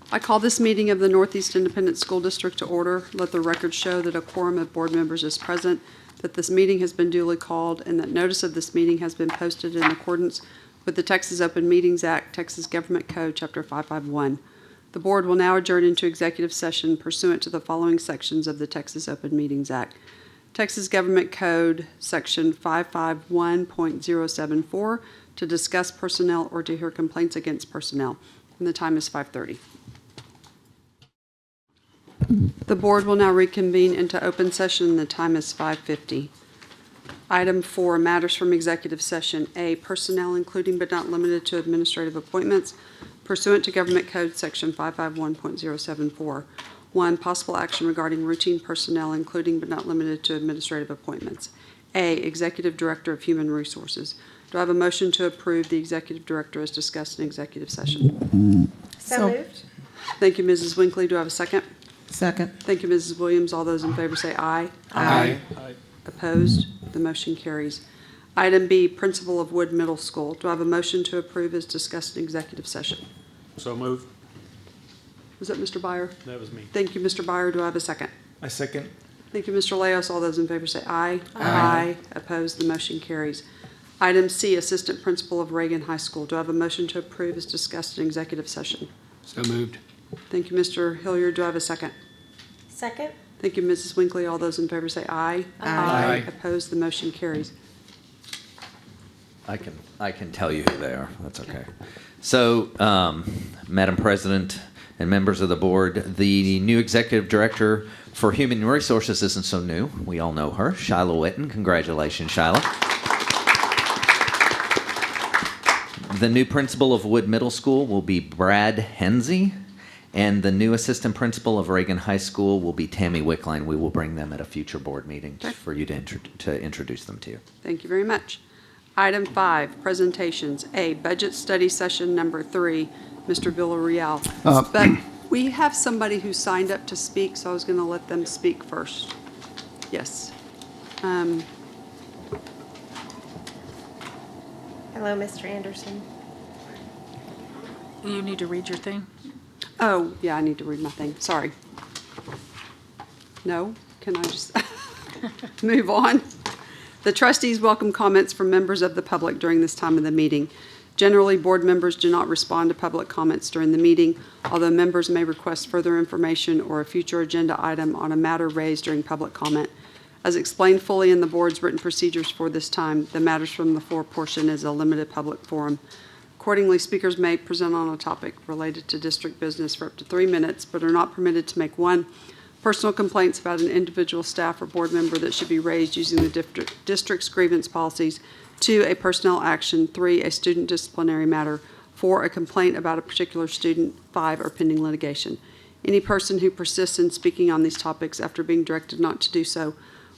I call this meeting of the Northeast Independent School District to order. Let the record show that a quorum of board members is present, that this meeting has been duly called, and that notice of this meeting has been posted in accordance with the Texas Open Meetings Act, Texas Government Code, Chapter 551. The board will now adjourn into executive session pursuant to the following sections of the Texas Open Meetings Act. Texas Government Code, Section 551.074, to discuss personnel or to hear complaints against personnel. And the time is 5:30. The board will now reconvene into open session. The time is 5:50. Item 4, matters from executive session. A, personnel including but not limited to administrative appointments pursuant to Government Code Section 551.074. 1, possible action regarding routine personnel including but not limited to administrative appointments. A, Executive Director of Human Resources. Do I have a motion to approve the Executive Director as discussed in executive session? So moved. Thank you, Mrs. Winkley. Do I have a second? Second. Thank you, Mrs. Williams. All those in favor say aye. Aye. Opposed? The motion carries. Item B, Principal of Wood Middle School. Do I have a motion to approve as discussed in executive session? So moved. Was that Mr. Byer? That was me. Thank you, Mr. Byer. Do I have a second? I second. Thank you, Mr. Leos. All those in favor say aye. Aye. Opposed? The motion carries. Item C, Assistant Principal of Reagan High School. Do I have a motion to approve as discussed in executive session? So moved. Thank you, Mr. Hilliard. Do I have a second? Second. Thank you, Mrs. Winkley. All those in favor say aye. Aye. Opposed? The motion carries. I can tell you who they are. That's okay. So, Madam President and members of the board, the new Executive Director for Human Resources isn't so new. We all know her, Shyla Witten. Congratulations, Shyla. The new principal of Wood Middle School will be Brad Hensey, and the new assistant principal of Reagan High School will be Tammy Wickline. We will bring them at a future board meeting for you to introduce them to you. Thank you very much. Item 5, presentations. A, budget study session number 3, Mr. Villarreal. But we have somebody who signed up to speak, so I was going to let them speak first. Yes. Hello, Mr. Anderson. You need to read your thing. Oh, yeah, I need to read my thing. Sorry. No? Can I just move on? The trustees welcome comments from members of the public during this time of the meeting. Generally, board members do not respond to public comments during the meeting, although members may request further information or a future agenda item on a matter raised during public comment. As explained fully in the board's written procedures for this time, the matters from the floor portion is a limited public forum. Accordingly, speakers may present on a topic related to district business for up to 3 minutes, but are not permitted to make 1, personal complaints about an individual staff or board member that should be raised using the district's grievance policies, 2, a personnel action, 3, a student disciplinary matter, 4, a complaint about a particular student, 5, or pending litigation. Any person who persists in speaking on these topics after being directed not to do so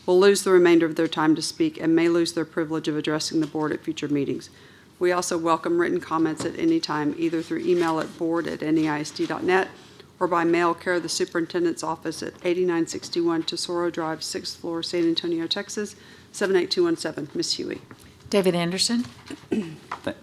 will lose the remainder of their time to speak and may lose their privilege of addressing the board at future meetings. We also welcome written comments at any time, either through email at board@neisd.net or by mail, care of the superintendent's office at 8961 Tesoro Drive, 6th floor, San Antonio, Texas, 78217. Ms. Huey. David Anderson.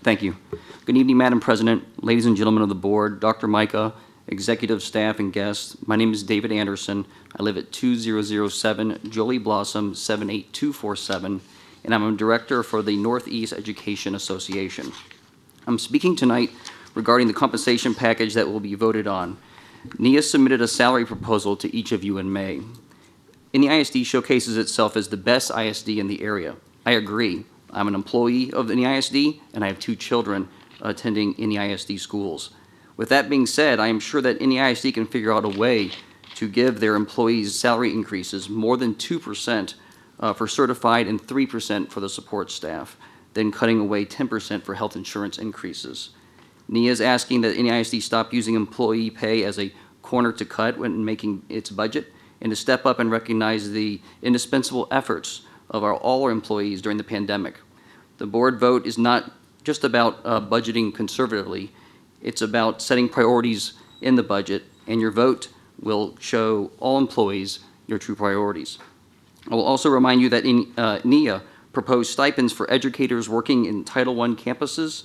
Thank you. Good evening, Madam President, ladies and gentlemen of the board, Dr. Micah, executive staff, and guests. My name is David Anderson. I live at 2007 Jolie Blossom 78247, and I'm a director for the Northeast Education Association. I'm speaking tonight regarding the compensation package that will be voted on. NEA submitted a salary proposal to each of you in May. NEISD showcases itself as the best ISD in the area. I agree. I'm an employee of the NEISD, and I have 2 children attending NEISD schools. With that being said, I am sure that NEISD can figure out a way to give their employees salary increases more than 2% for certified and 3% for the support staff, then cutting away 10% for health insurance increases. NEA is asking that NEISD stop using employee pay as a corner to cut when making its budget and to step up and recognize the indispensable efforts of all our employees during the pandemic. The board vote is not just about budgeting conservatively. It's about setting priorities in the budget, and your vote will show all employees your true priorities. I will also remind you that NEA proposed stipends for educators working in Title I campuses,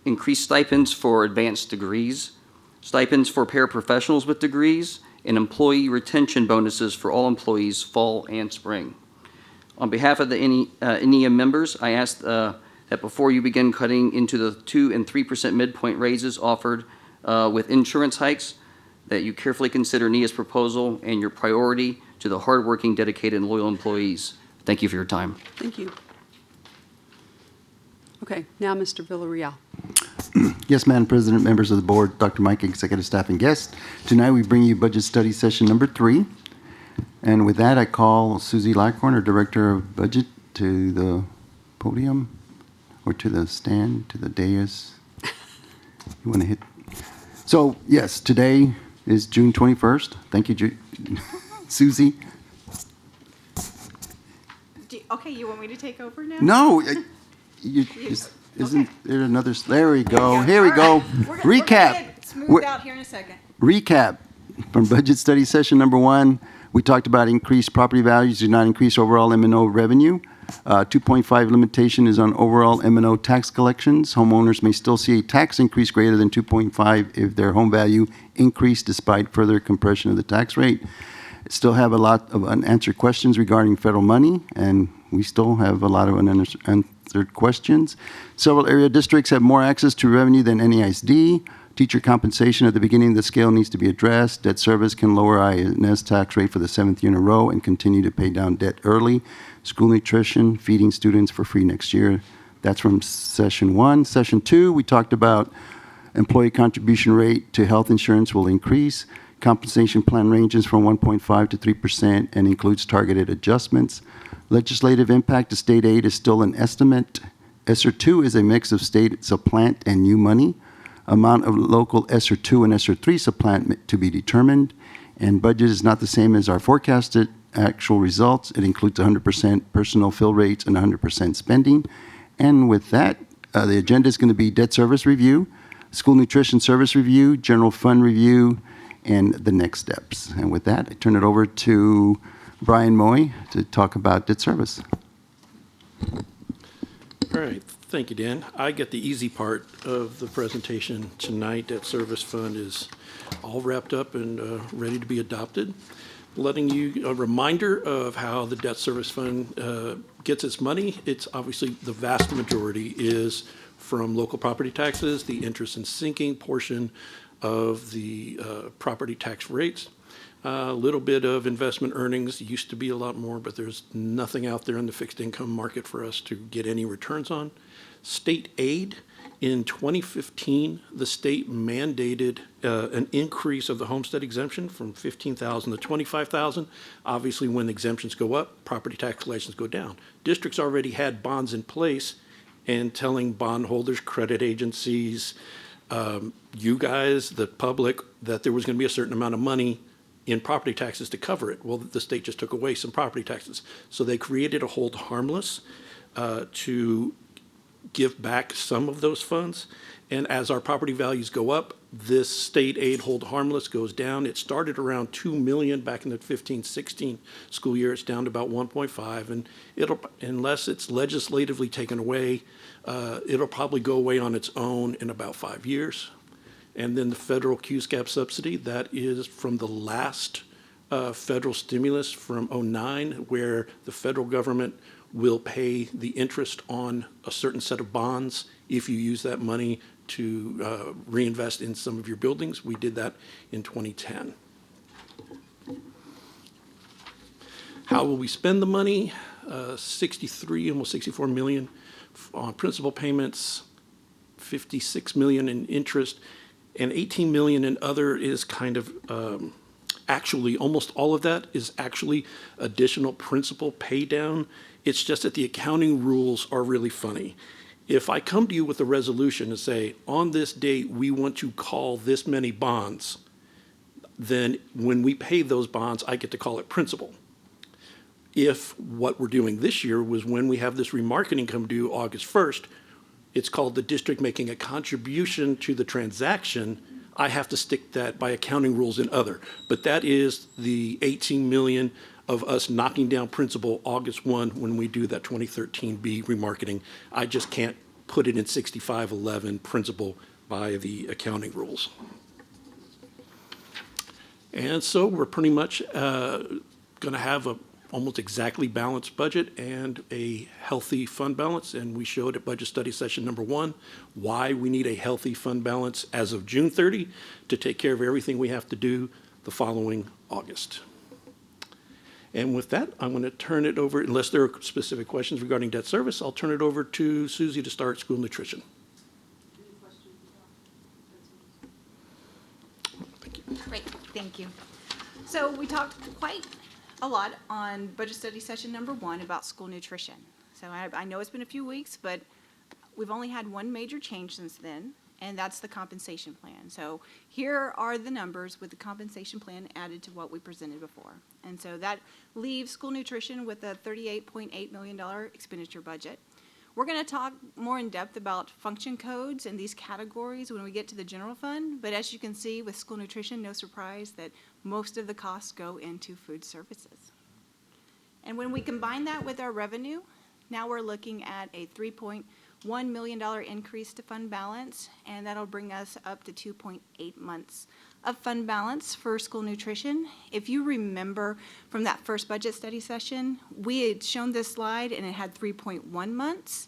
increased stipends for advanced degrees, stipends for paraprofessionals with degrees, and employee retention bonuses for all employees fall and spring. On behalf of the NEM members, I ask that before you begin cutting into the 2% and 3% midpoint raises offered with insurance hikes, that you carefully consider NEA's proposal and your priority to the hardworking, dedicated, and loyal employees. Thank you for your time. Thank you. Okay, now Mr. Villarreal. Yes, Madam President, members of the board, Dr. Mike, executive staff, and guests. Tonight, we bring you budget study session number 3. And with that, I call Susie Lackhorn, our Director of Budget, to the podium or to the stand, to the dais. You want to hit? So, yes, today is June 21st. Thank you, Susie. Okay, you want me to take over now? No, isn't there another? There we go. Here we go. We're Recap. gonna get smoothed out here in a second. Recap from budget study session number 1. We talked about increased property values do not increase overall M&O revenue. 2.5 limitation is on overall M&O tax collections. Homeowners may still see a tax increase greater than 2.5 if their home value increased despite further compression of the tax rate. Still have a lot of unanswered questions regarding federal money, and we still have a lot of unanswered questions. Several area districts have more access to revenue than NEISD. Teacher compensation at the beginning of the scale needs to be addressed. Debt service can lower INS tax rate for the 7th year in a row and continue to pay down debt early. School nutrition, feeding students for free next year. That's from session 1. Session 2, we talked about employee contribution rate to health insurance will increase. Compensation plan ranges from 1.5 to 3% and includes targeted adjustments. Legislative impact to state aid is still an estimate. ESSER 2 is a mix of state supplant and new money. Amount of local ESSER 2 and ESSER 3 supplant to be determined. And budget is not the same as our forecasted actual results. It includes 100% personal fill rates and 100% spending. And with that, the agenda is going to be debt service review, school nutrition service review, general fund review, and the next steps. And with that, I turn it over to Brian Moy to talk about debt service. All right, thank you, Dan. I get the easy part of the presentation tonight. Debt service fund is all wrapped up and ready to be adopted. Letting you a reminder of how the debt service fund gets its money. It's obviously the vast majority is from local property taxes, the interest and sinking portion of the property tax rates. A little bit of investment earnings, used to be a lot more, but there's nothing out there in the fixed income market for us to get any returns on. State aid, in 2015, the state mandated an increase of the homestead exemption from $15,000 to $25,000. Obviously, when exemptions go up, property tax collections go down. Districts already had bonds in place and telling bondholders, credit agencies, you guys, the public, that there was going to be a certain amount of money in property taxes to cover it. Well, the state just took away some property taxes. So they created a hold harmless to give back some of those funds. And as our property values go up, this state aid hold harmless goes down. It started around $2 million back in the 15-16 school year. It's down to about 1.5, and it'll, unless it's legislatively taken away, it'll probably go away on its own in about 5 years. And then the federal QSCAP subsidy, that is from the last federal stimulus from '09, where the federal government will pay the interest on a certain set of bonds if you use that money to reinvest in some of your buildings. We did that in 2010. How will we spend the money? 63, almost 64 million on principal payments, 56 million in interest, and 18 million in other is kind of actually almost all of that is actually additional principal pay down. It's just that the accounting rules are really funny. If I come to you with a resolution and say, on this date, we want to call this many bonds, then when we pay those bonds, I get to call it principal. If what we're doing this year was when we have this remarketing come due August 1st, it's called the district making a contribution to the transaction, I have to stick that by accounting rules in other. But that is the 18 million of us knocking down principal August 1 when we do that 2013B remarketing. I just can't put it in 6511 principal by the accounting rules. And so we're pretty much going to have a almost exactly balanced budget and a healthy fund balance. And we showed at budget study session number 1 why we need a healthy fund balance as of June 30 to take care of everything we have to do the following August. And with that, I'm going to turn it over, unless there are specific questions regarding debt service, I'll turn it over to Susie to start school nutrition. Great, thank you. So we talked quite a lot on budget study session number 1 about school nutrition. So I know it's been a few weeks, but we've only had one major change since then, and that's the compensation plan. So here are the numbers with the compensation plan added to what we presented before. And so that leaves school nutrition with a $38.8 million expenditure budget. We're going to talk more in depth about function codes and these categories when we get to the general fund, but as you can see with school nutrition, no surprise that most of the costs go into food services. And when we combine that with our revenue, now we're looking at a $3.1 million increase to fund balance, and that'll bring us up to 2.8 months of fund balance for school nutrition. If you remember from that first budget study session, we had shown this slide and it had 3.1 months.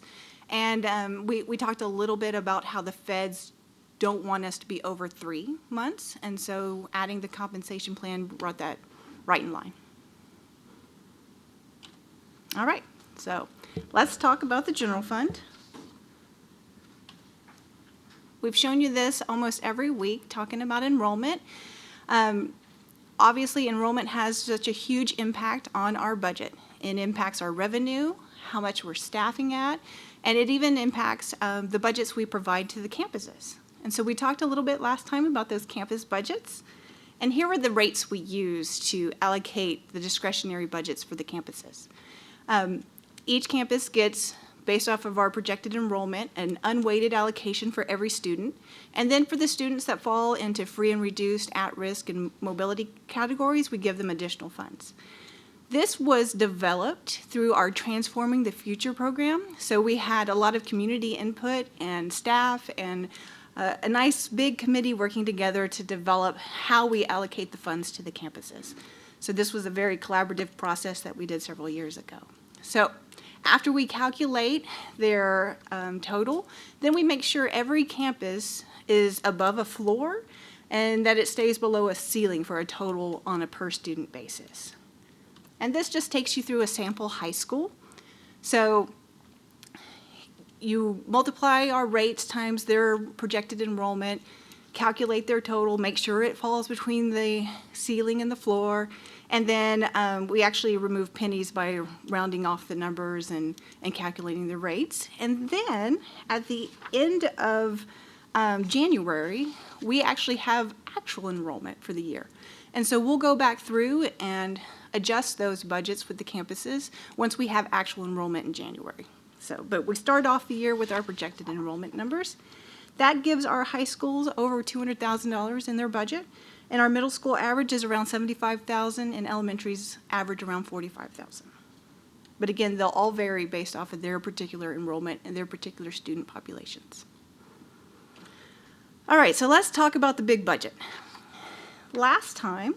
And we talked a little bit about how the feds don't want us to be over 3 months. And so adding the compensation plan brought that right in line. All right, so let's talk about the general fund. We've shown you this almost every week, talking about enrollment. Obviously, enrollment has such a huge impact on our budget. It impacts our revenue, how much we're staffing at, and it even impacts the budgets we provide to the campuses. And so we talked a little bit last time about those campus budgets. And here are the rates we use to allocate the discretionary budgets for the campuses. Each campus gets, based off of our projected enrollment, an unweighted allocation for every student. And then for the students that fall into free and reduced, at-risk, and mobility categories, we give them additional funds. This was developed through our Transforming the Future program. So we had a lot of community input and staff and a nice big committee working together to develop how we allocate the funds to the campuses. So this was a very collaborative process that we did several years ago. So after we calculate their total, then we make sure every campus is above a floor and that it stays below a ceiling for a total on a per student basis. And this just takes you through a sample high school. So you multiply our rates times their projected enrollment, calculate their total, make sure it falls between the ceiling and the floor, and then we actually remove pennies by rounding off the numbers and calculating the rates. And then at the end of January, we actually have actual enrollment for the year. And so we'll go back through and adjust those budgets with the campuses once we have actual enrollment in January. So, but we start off the year with our projected enrollment numbers. That gives our high schools over $200,000 in their budget, and our middle school average is around $75,000, and elementary's average around $45,000. But again, they'll all vary based off of their particular enrollment and their particular student populations. All right, so let's talk about the big budget. Last time,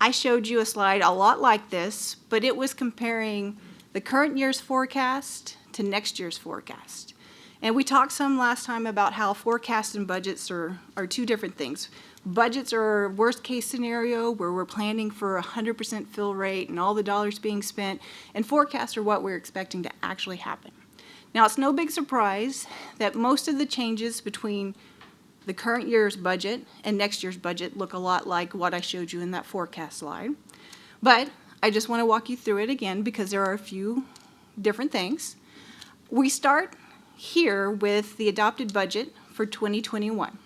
I showed you a slide a lot like this, but it was comparing the current year's forecast to next year's forecast. And we talked some last time about how forecasts and budgets are two different things. Budgets are worst case scenario where we're planning for 100% fill rate and all the dollars being spent, and forecasts are what we're expecting to actually happen. Now, it's no big surprise that most of the changes between the current year's budget and next year's budget look a lot like what I showed you in that forecast slide. But I just want to walk you through it again because there are a few different things. We start here with the adopted budget for 2021.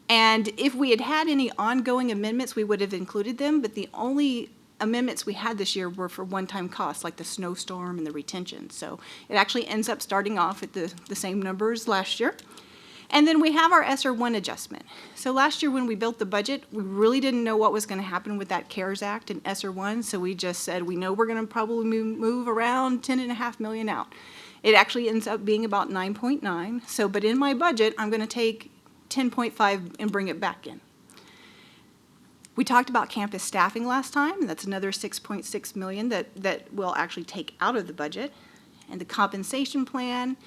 And if we had had any ongoing amendments, we would have included them, but the only amendments we had this year were for one-time costs, like the snowstorm and the retention. So it actually ends up starting off at the same numbers last year. And then we have our ESSER 1 adjustment. So last year when we built the budget, we really didn't know what was going to happen with that CARES Act and ESSER 1, so we just said we know we're going to probably move around $10.5 million out. It actually ends up being about 9.9. So, but in my budget, I'm going to take 10.5 and bring it back in. We talked about campus staffing last time, and that's another 6.6 million that we'll actually take out of the budget. And the compensation plan,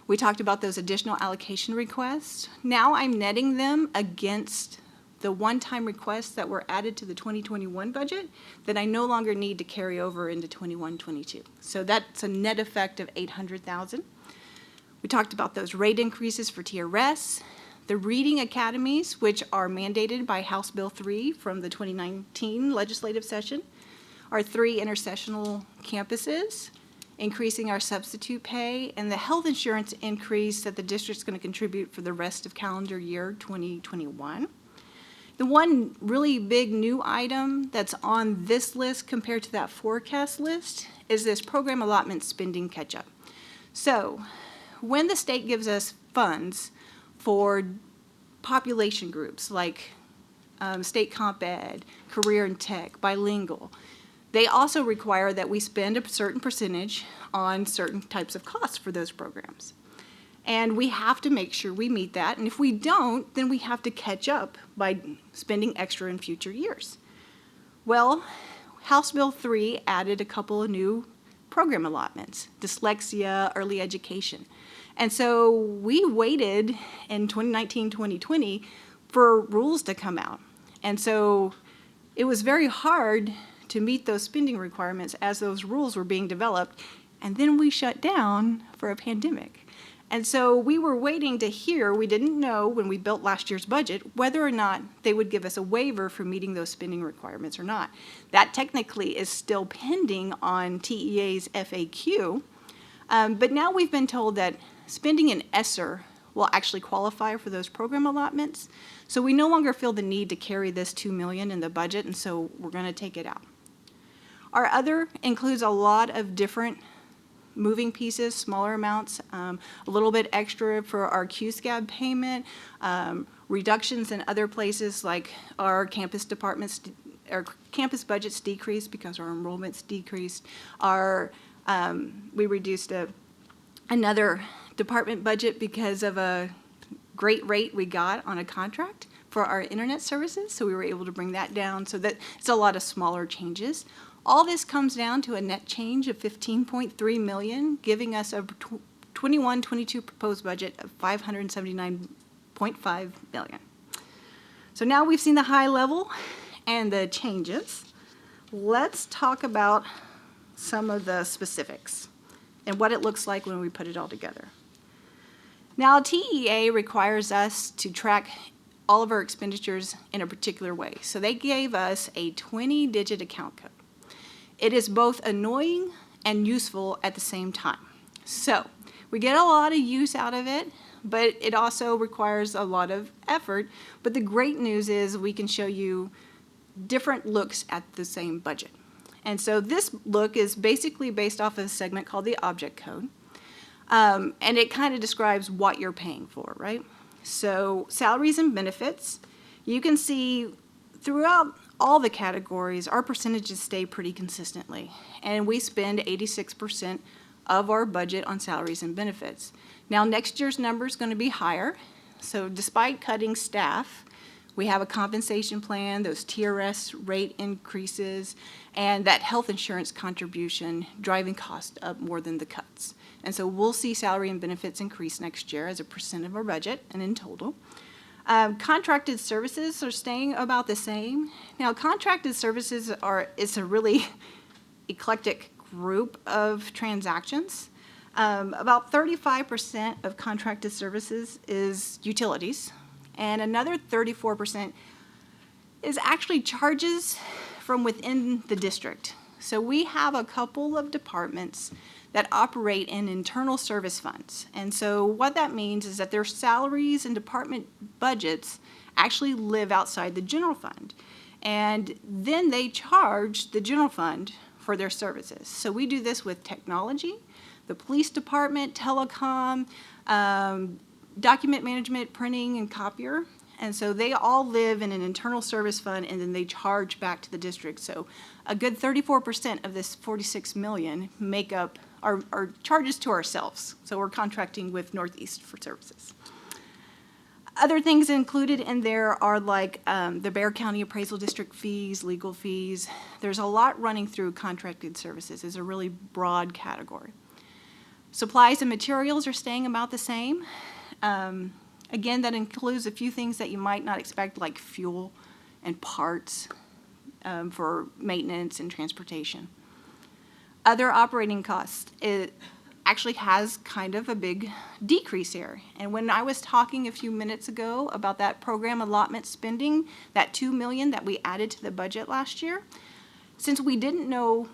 we talked about those additional allocation requests. Now I'm netting them against the one-time requests that were added to the 2021 budget that I no longer need to carry over into 21-22. So that's a net effect of 800,000. We talked about those rate increases for TRS, the reading academies, which are mandated by House Bill 3 from the 2019 legislative session, our 3 intersessional campuses, increasing our substitute pay, and the health insurance increase that the district's going to contribute for the rest of calendar year 2021. The one really big new item that's on this list compared to that forecast list is this program allotment spending catch-up. So when the state gives us funds for population groups like state comp ed, career and tech, bilingual, they also require that we spend a certain percentage on certain types of costs for those programs. And we have to make sure we meet that. And if we don't, then we have to catch up by spending extra in future years. Well, House Bill 3 added a couple of new program allotments, dyslexia, early education. And so we waited in 2019, 2020 for rules to come out. And so it was very hard to meet those spending requirements as those rules were being developed. And then we shut down for a pandemic. And so we were waiting to hear, we didn't know when we built last year's budget, whether or not they would give us a waiver for meeting those spending requirements or not. That technically is still pending on TEA's FAQ. But now we've been told that spending in ESSER will actually qualify for those program allotments. So we no longer feel the need to carry this $2 million in the budget, and so we're going to take it out. Our other includes a lot of different moving pieces, smaller amounts, a little bit extra for our QSCAB payment, reductions in other places like our campus departments, our campus budgets decreased because our enrollments decreased. We reduced another department budget because of a great rate we got on a contract for our internet services, so we were able to bring that down. So that it's a lot of smaller changes. All this comes down to a net change of $15.3 million, giving us a 21-22 proposed budget of $579.5 million. So now we've seen the high level and the changes. Let's talk about some of the specifics and what it looks like when we put it all together. Now, TEA requires us to track all of our expenditures in a particular way. So they gave us a 20-digit account code. It is both annoying and useful at the same time. So we get a lot of use out of it, but it also requires a lot of effort. But the great news is we can show you different looks at the same budget. And so this look is basically based off of a segment called the object code. And it kind of describes what you're paying for, right? So salaries and benefits, you can see throughout all the categories, our percentages stay pretty consistently. And we spend 86% of our budget on salaries and benefits. Now, next year's number is going to be higher. So despite cutting staff, we have a compensation plan, those TRS rate increases, and that health insurance contribution driving cost up more than the cuts. And so we'll see salary and benefits increase next year as a percent of our budget and in total. Contracted services are staying about the same. Now, contracted services it's a really eclectic group of transactions. About 35% of contracted services is utilities, and another 34% is actually charges from within the district. So we have a couple of departments that operate in internal service funds. And so what that means is that their salaries and department budgets actually live outside the general fund. And then they charge the general fund for their services. So we do this with technology, the police department, telecom, document management, printing, and copier. And so they all live in an internal service fund, and then they charge back to the district. So a good 34% of this $46 million make up our charges to ourselves. So we're contracting with Northeast for services. Other things included in there are like the Bear County Appraisal District fees, legal fees. There's a lot running through contracted services. It's a really broad category. Supplies and materials are staying about the same. Again, that includes a few things that you might not expect, like fuel and parts for maintenance and transportation. Other operating costs, it actually has kind of a big decrease here. And when I was talking a few minutes ago about that program allotment spending, that $2 million that we added to the budget last year, since we didn't know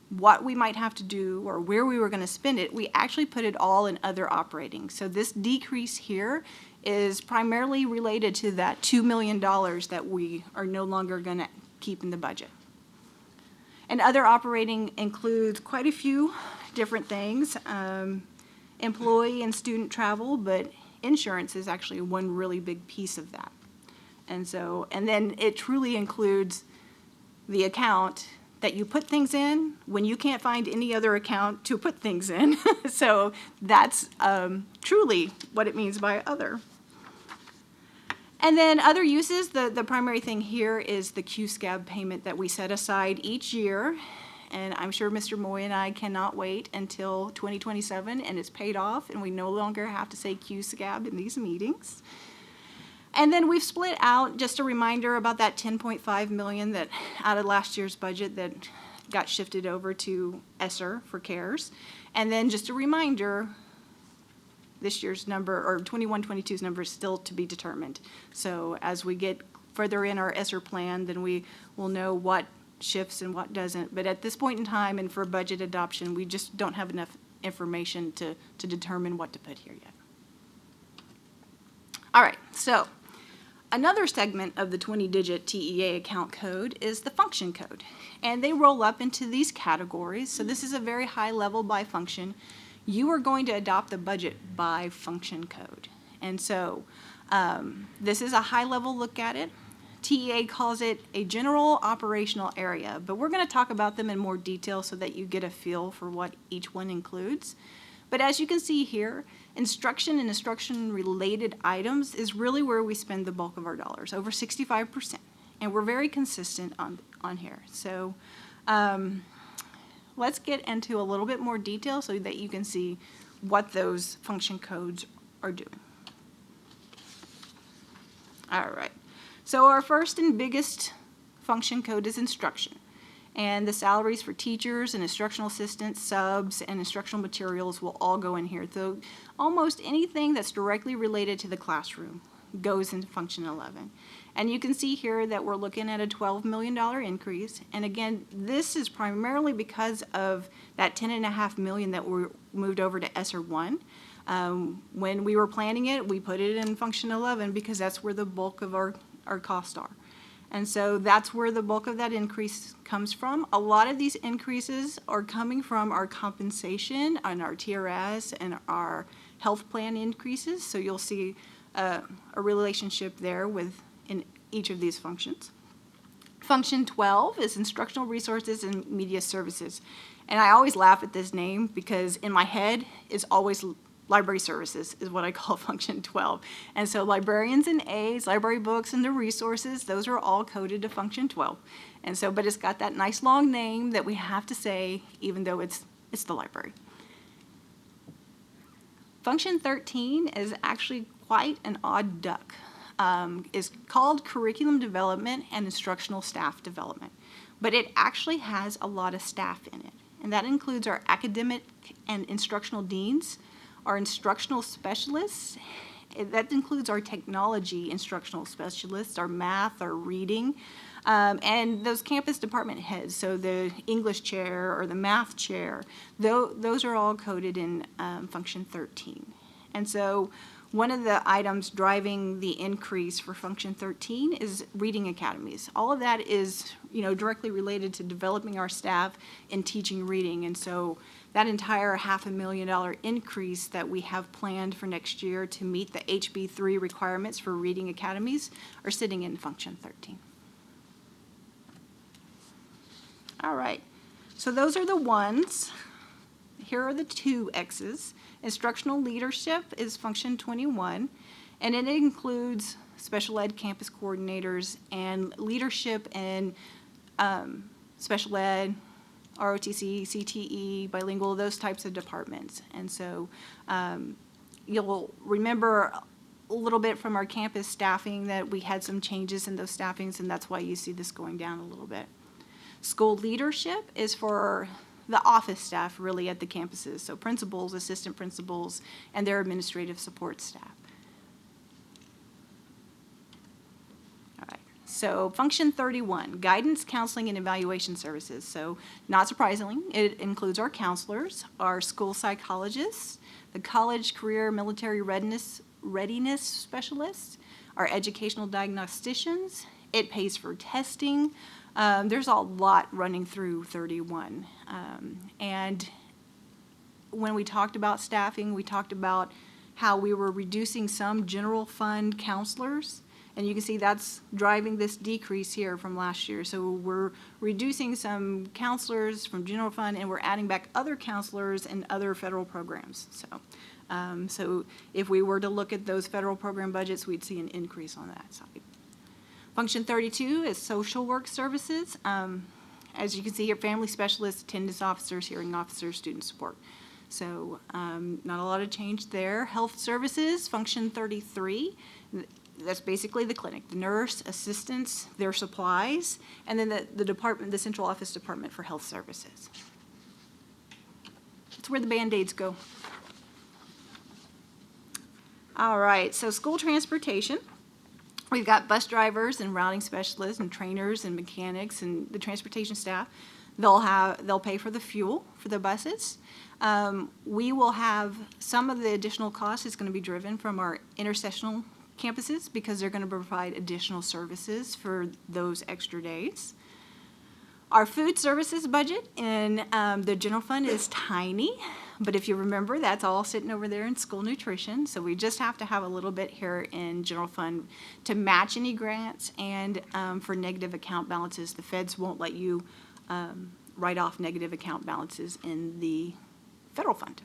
what we might have to do or where we were going to spend it, we actually put it all in other operating. So this decrease here is primarily related to that $2 million that we are no longer going to keep in the budget. And other operating includes quite a few different things, employee and student travel, but insurance is actually one really big piece of that. And then it truly includes the account that you put things in when you can't find any other account to put things in. So that's truly what it means by other. And then other uses, the primary thing here is the Q-SCAB payment that we set aside each year. And I'm sure Mr. Moy and I cannot wait until 2027 and it's paid off and we no longer have to say Q-SCAB in these meetings. And then we've split out, just a reminder about that $10.5 million that out of last year's budget that got shifted over to ESSER for CARES. And then just a reminder, this year's number, or 21-22's number, is still to be determined. So as we get further in our ESSER plan, then we will know what shifts and what doesn't. But at this point in time and for budget adoption, we just don't have enough information to determine what to put here yet. All right, so another segment of the 20-digit TEA account code is the function code. And they roll up into these categories. So this is a very high level by function. You are going to adopt the budget by function code. And so this is a high level look at it. TEA calls it a general operational area, but we're going to talk about them in more detail so that you get a feel for what each one includes. But as you can see here, instruction and instruction-related items is really where we spend the bulk of our dollars, over 65%. And we're very consistent on here. So let's get into a little bit more detail so that you can see what those function codes are doing. All right. So our first and biggest function code is instruction. And the salaries for teachers and instructional assistants, subs, and instructional materials will all go in here. So almost anything that's directly related to the classroom goes into function 11. And you can see here that we're looking at a $12 million increase. And again, this is primarily because of that $10.5 million that were moved over to ESSER 1. When we were planning it, we put it in function 11 because that's where the bulk of our costs are. And so that's where the bulk of that increase comes from. A lot of these increases are coming from our compensation and our TRS and our health plan increases. So you'll see a relationship there in each of these functions. Function 12 is instructional resources and media services. And I always laugh at this name because in my head it's always library services is what I call function 12. And so librarians and aides, library books, and the resources, those are all coded to function 12. And so, but it's got that nice long name that we have to say even though it's the library. Function 13 is actually quite an odd duck. It's called curriculum development and instructional staff development. But it actually has a lot of staff in it. And that includes our academic and instructional deans, our instructional specialists, that includes our technology instructional specialists, our math, our reading, and those campus department heads, so the English chair or the math chair, those are all coded in function 13. And so one of the items driving the increase for function 13 is reading academies. All of that is, directly related to developing our staff and teaching reading. And so that entire $500,000 increase that we have planned for next year to meet the HB3 requirements for reading academies are sitting in function 13. All right, so those are the ones. Here are the two X's. Instructional leadership is function 21, And it includes special ed campus coordinators and leadership in special ed, ROTC, CTE, bilingual, those types of departments. And so you'll remember a little bit from our campus staffing that we had some changes in those staffings, and that's why you see this going down a little bit. School leadership is for the office staff really at the campuses, so principals, assistant principals, and their administrative support staff. All right, so function 31, guidance, counseling, and evaluation services. So not surprisingly, it includes our counselors, our school psychologists, the college, career, military readiness specialists, our educational diagnosticians. It pays for testing. There's a lot running through 31. And when we talked about staffing, we talked about how we were reducing some general fund counselors. And you can see that's driving this decrease here from last year. So we're reducing some counselors from general fund, and we're adding back other counselors and other federal programs. So if we were to look at those federal program budgets, we'd see an increase on that side. Function 32 is social work services. As you can see here, family specialists, attendance officers, hearing officers, student support. So not a lot of change there. Health services, function 33. That's basically the clinic, the nurse, assistants, their supplies, and then the department, the central office department for health services. That's where the Band-Aids go. All right, so school transportation. We've got bus drivers and routing specialists and trainers and mechanics and the transportation staff. They'll pay for the fuel for the buses. We will have some of the additional cost is going to be driven from our intersectional campuses because they're going to provide additional services for those extra days. Our food services budget in the general fund is tiny, but if you remember, that's all sitting over there in school nutrition. So we just have to have a little bit here in general fund to match any grants and for negative account balances. The feds won't let you write off negative account balances in the federal fund.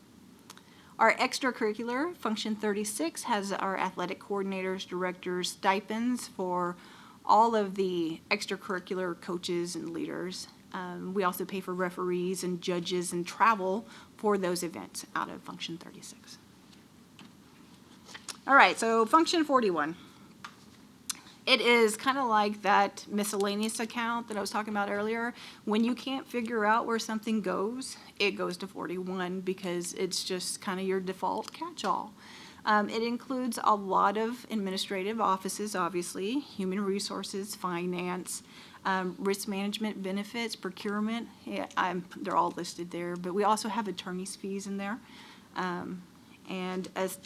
Our extracurricular, function 36, has our athletic coordinators, directors, stipends for all of the extracurricular coaches and leaders. We also pay for referees and judges and travel for those events out of function 36. All right, so function 41. It is kind of like that miscellaneous account that I was talking about earlier. When you can't figure out where something goes, it goes to 41 because it's just kind of your default catch-all. It includes a lot of administrative offices, obviously, human resources, finance, risk management, benefits, procurement. Yeah, they're all listed there, but we also have attorney's fees in there. And as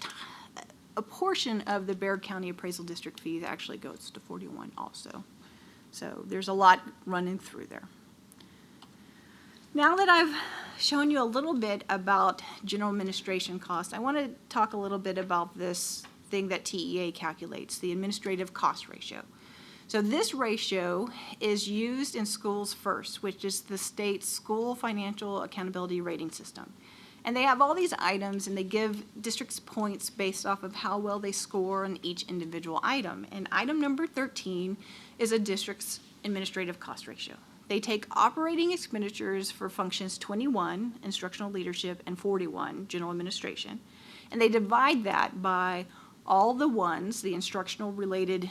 a portion of the Bexar County Appraisal District fees actually goes to 41 also. So there's a lot running through there. Now that I've shown you a little bit about general administration costs, I want to talk a little bit about this thing that TEA calculates, the administrative cost ratio. So this ratio is used in Schools First, which is the state's school financial accountability rating system. And they have all these items, and they give districts points based off of how well they score on each individual item. And item number 13 is a district's administrative cost ratio. They take operating expenditures for functions 21, instructional leadership, and 41, general administration, and they divide that by all the ones, the instructional related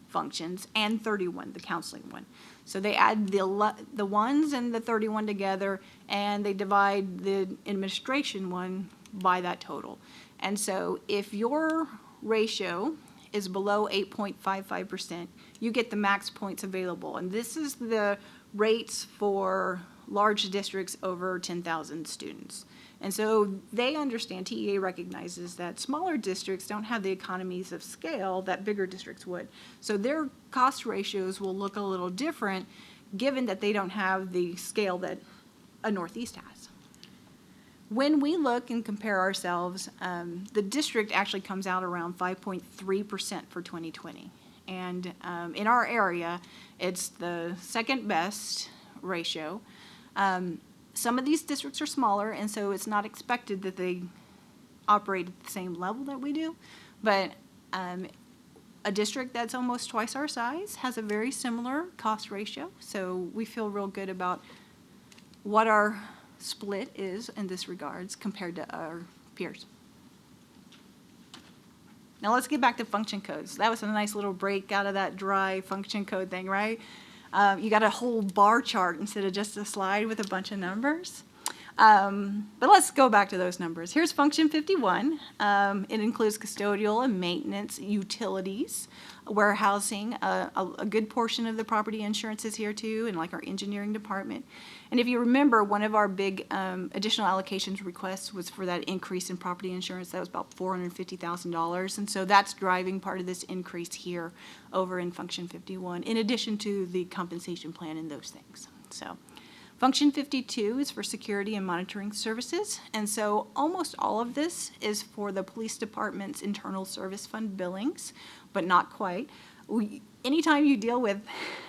functions, and 31, the counseling one. So they add the ones and the 31 together, and they divide the administration one by that total. And so if your ratio is below 8.55%, you get the max points available. And this is the rates for large districts over 10,000 students. And so they understand, TEA recognizes that smaller districts don't have the economies of scale that bigger districts would. So their cost ratios will look a little different given that they don't have the scale that a Northeast has. When we look and compare ourselves, the district actually comes out around 5.3% for 2020. And in our area, it's the second best ratio. Some of these districts are smaller, and so it's not expected that they operate at the same level that we do. But A district that's almost twice our size has a very similar cost ratio, so we feel real good about what our split is in this regards compared to our peers. Now let's get back to function codes. That was a nice little break out of that dry function code thing, right? You got a whole bar chart instead of just a slide with a bunch of numbers. But let's go back to those numbers. Here's function 51. It includes custodial and maintenance, utilities, warehousing, a good portion of the property insurance is here too, and like our engineering department. And if you remember, one of our big additional allocations requests was for that increase in property insurance. That was about $450,000. And so that's driving part of this increase here over in function 51, in addition to the compensation plan and those things. So function 52 is for security and monitoring services. And so almost all of this is for the police department's internal service fund billings, but not quite. Anytime you deal with,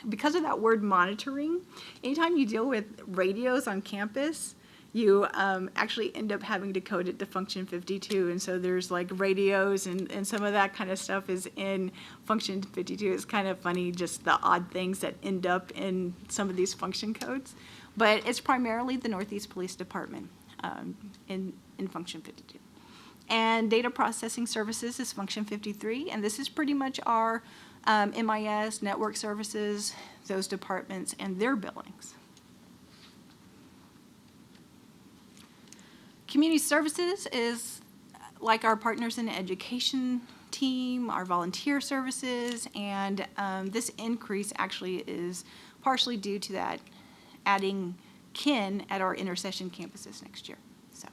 because of that word monitoring, anytime you deal with radios on campus, you actually end up having to code it to function 52. And so there's like radios and some of that kind of stuff is in function 52. It's kind of funny, just the odd things that end up in some of these function codes. But it's primarily the Northeast Police Department in function 52. And data processing services is function 53, and this is pretty much our MIS, network services, those departments, and their billings. Community services is like our partners in the education team, our volunteer services, and this increase actually is partially due to that adding kin at our intercession campuses next year. So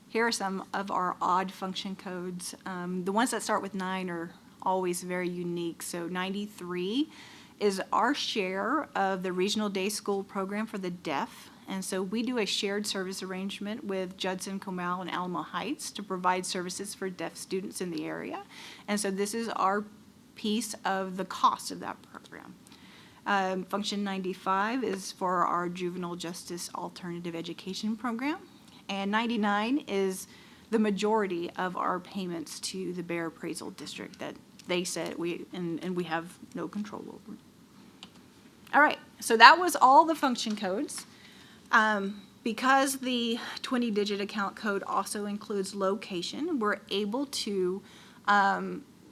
here are some of our odd function codes. The ones that start with 9 are always very unique. So 93 is our share of the regional day school program for the deaf. And so we do a shared service arrangement with Judson, Comal, and Alamo Heights to provide services for deaf students in the area. And so this is our piece of the cost of that program. Function 95 is for our juvenile justice alternative education program. And 99 is the majority of our payments to the Bear Appraisal District that they said we have no control over. All right, so that was all the function codes. Because the 20-digit account code also includes location, we're able to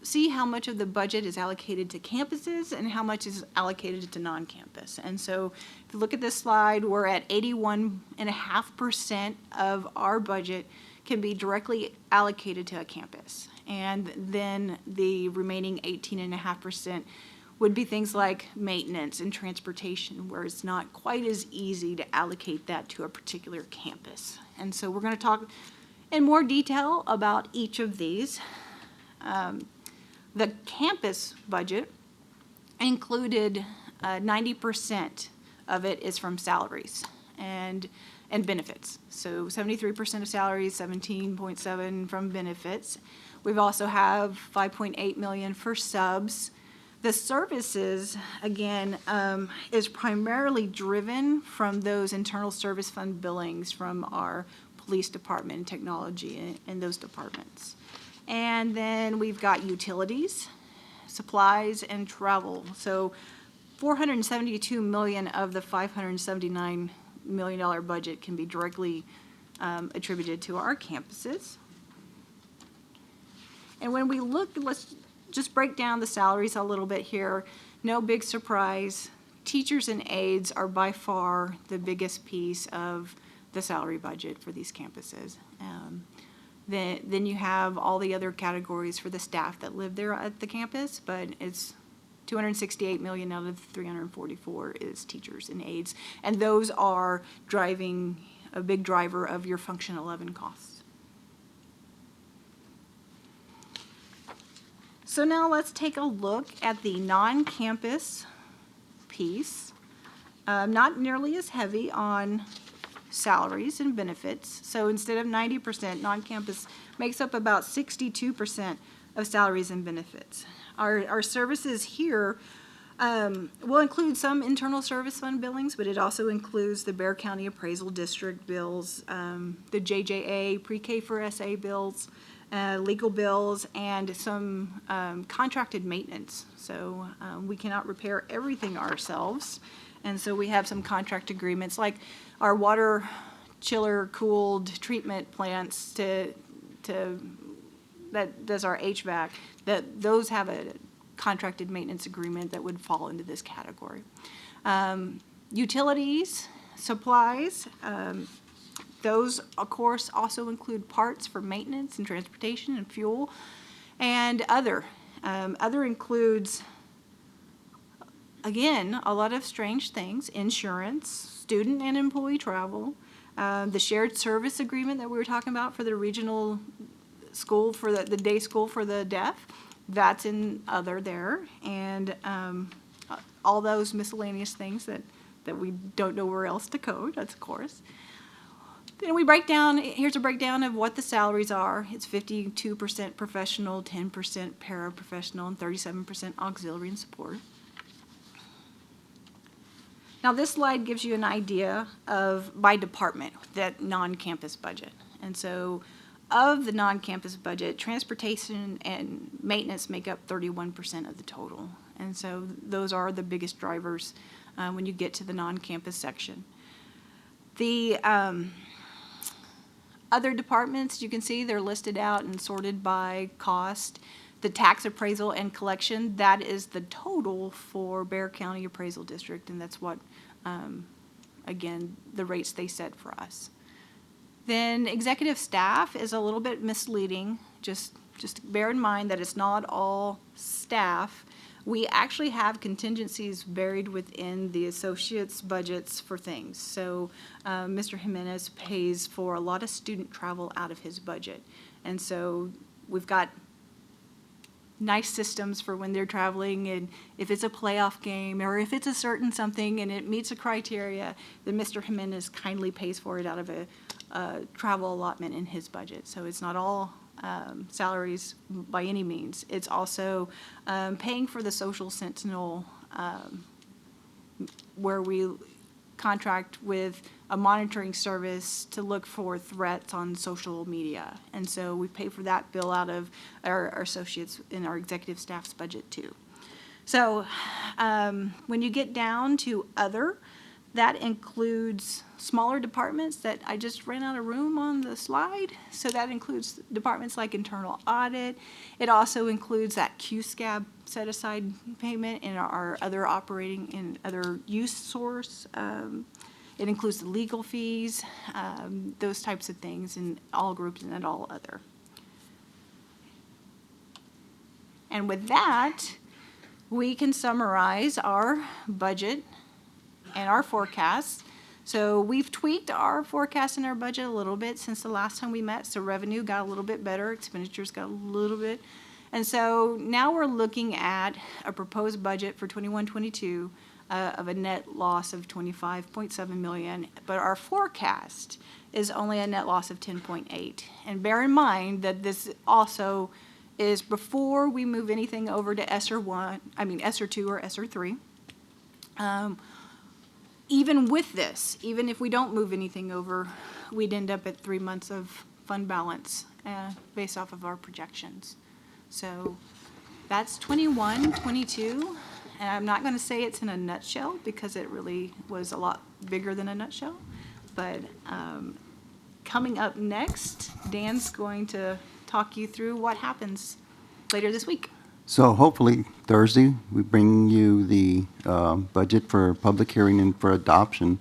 see how much of the budget is allocated to campuses and how much is allocated to non-campus. And so if you look at this slide, we're at 81.5% of our budget can be directly allocated to a campus. And then the remaining 18.5% would be things like maintenance and transportation, where it's not quite as easy to allocate that to a particular campus. And so we're going to talk in more detail about each of these. The campus budget included 90% of it is from salaries and benefits. So 73% of salaries, 17.7 from benefits. We've also have 5.8 million for subs. The services, again, is primarily driven from those internal service fund billings from our police department and technology and those departments. And then we've got utilities, supplies, and travel. So $472 million of the $579 million budget can be directly attributed to our campuses. And when we look, let's just break down the salaries a little bit here. No big surprise. Teachers and aides are by far the biggest piece of the salary budget for these campuses. Then you have all the other categories for the staff that live there at the campus, but it's $268 million out of the $344 is teachers and aides. And those are driving a big driver of your Function 11 costs. So now let's take a look at the non-campus piece. Not nearly as heavy on salaries and benefits. So instead of 90%, non-campus makes up about 62% of salaries and benefits. Our services here We'll include some internal service fund billings, but it also includes the Bear County Appraisal District bills, the JJA, pre-K for SA bills, legal bills, and some contracted maintenance. So we cannot repair everything ourselves, and so we have some contract agreements, like our water chiller cooled treatment plants that does our HVAC, that those have a contracted maintenance agreement that would fall into this category. Utilities, supplies, those, of course, also include parts for maintenance and transportation and fuel, and other. Other includes, again, a lot of strange things: insurance, student and employee travel, the shared service agreement that we were talking about for the regional school, for the day school for the deaf. That's in other there, and all those miscellaneous things that we don't know where else to code, that's of course. Then we break down, here's a breakdown of what the salaries are. It's 52% professional, 10% paraprofessional, and 37% auxiliary and support. Now this slide gives you an idea of, by department, that non-campus budget. And so of the non-campus budget, transportation and maintenance make up 31% of the total. And so those are the biggest drivers when you get to the non-campus section. The other departments, you can see they're listed out and sorted by cost. The tax appraisal and collection, that is the total for Bear County Appraisal District, and that's what, again, the rates they set for us. Then executive staff is a little bit misleading. Just bear in mind that it's not all staff. We actually have contingencies buried within the associates' budgets for things. So Mr. Jimenez pays for a lot of student travel out of his budget. And so we've got nice systems for when they're traveling, and if it's a playoff game or if it's a certain something and it meets a criteria, then Mr. Jimenez kindly pays for it out of a travel allotment in his budget. So it's not all salaries by any means. It's also paying for the Social Sentinel, where we contract with a monitoring service to look for threats on social media. And so we pay for that bill out of our associates in our executive staff's budget too. So when you get down to other, that includes smaller departments that I just ran out of room on the slide. So that includes departments like internal audit. It also includes that QSCAB set-aside payment in our other operating and other use source. It includes the legal fees, those types of things, and all grouped in that all other. And with that, we can summarize our budget and our forecasts. So we've tweaked our forecast and our budget a little bit since the last time we met. So revenue got a little bit better, expenditures got a little bit. And so now we're looking at a proposed budget for 21-22 of a net loss of $25.7 million, but our forecast is only a net loss of 10.8. And bear in mind that this also is before we move anything over to ESSER 2 or ESSER 3. Even with this, even if we don't move anything over, we'd end up at 3 months of fund balance based off of our projections. So that's 21-22, and I'm not going to say it's in a nutshell because it really was a lot bigger than a nutshell. But coming up next, Dan's going to talk you through what happens later this week. So hopefully Thursday, we bring you the budget for public hearing and for adoption.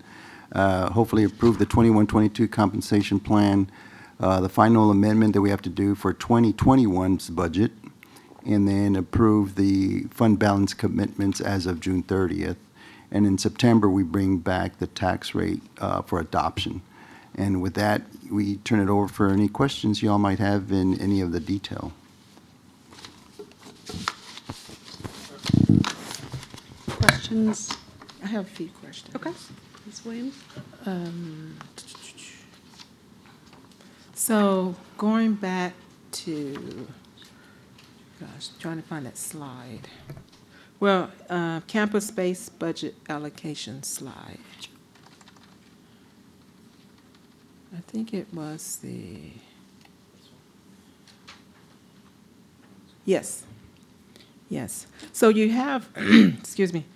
Hopefully approve the 21-22 compensation plan, the final amendment that we have to do for 2021's budget, and then approve the fund balance commitments as of June 30th. And in September, we bring back the tax rate for adoption. And with that, we turn it over for any questions you all might have in any of the detail. Questions? I have a few questions. Okay. Ms. Williams? So going back to, gosh, trying to find that slide Well, campus-based budget allocation slide. I think it was yes. Yes. So you have, excuse me,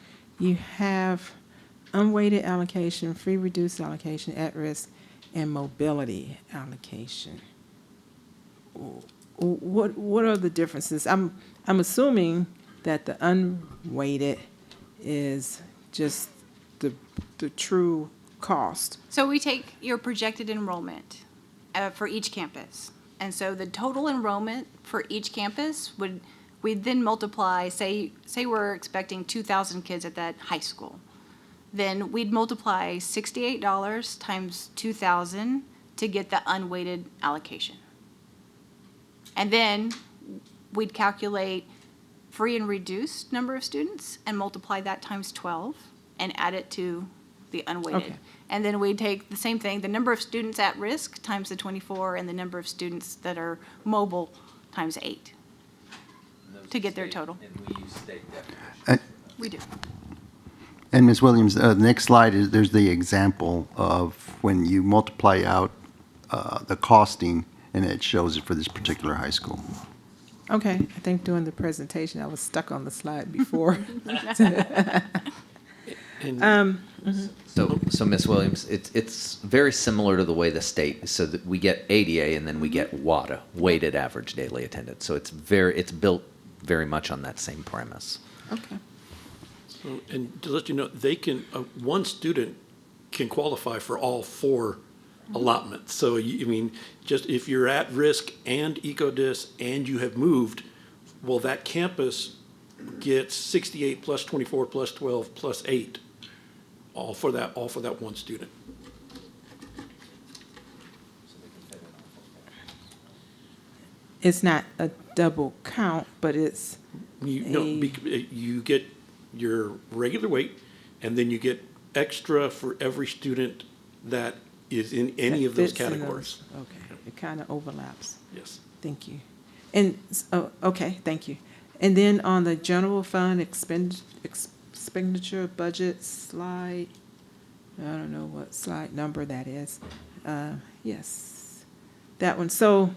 you have unweighted allocation, free reduced allocation, at-risk, and mobility allocation. What are the differences? I'm assuming that the unweighted is just the true cost. So we take your projected enrollment for each campus. And so the total enrollment for each campus we'd then multiply, say we're expecting 2,000 kids at that high school. Then we'd multiply $68 times 2,000 to get the unweighted allocation. And then we'd calculate free and reduced number of students and multiply that times 12 and add it to the unweighted. Okay. And then we'd take the same thing, the number of students at risk times the 24 and the number of students that are mobile times 8 to get their total. And we use state definition. We do. And Ms. Williams, the next slide is, there's the example of when you multiply out the costing, and it shows it for this particular high school. Okay, I think during the presentation, I was stuck on the slide before. And So Ms. Williams, it's very similar to the way the state, so that we get ADA and then we get WADA, weighted average daily attendance. So it's built very much on that same premise. Okay. So, and to let you know, they can, one student can qualify for all 4 allotments. So, I mean, just if you're at risk and EcoDis and you have moved, well, that campus gets 68 plus 24 plus 12 plus 8, all for that one student. It's not a double count, but it's You get your regular weight, and then you get extra for every student that is in any of those fits in categories. Okay, it kind of overlaps. Yes. Thank you. And, okay, thank you. And then on the general fund expenditure budget slide, I don't know what slide number that is. Yes, that one. So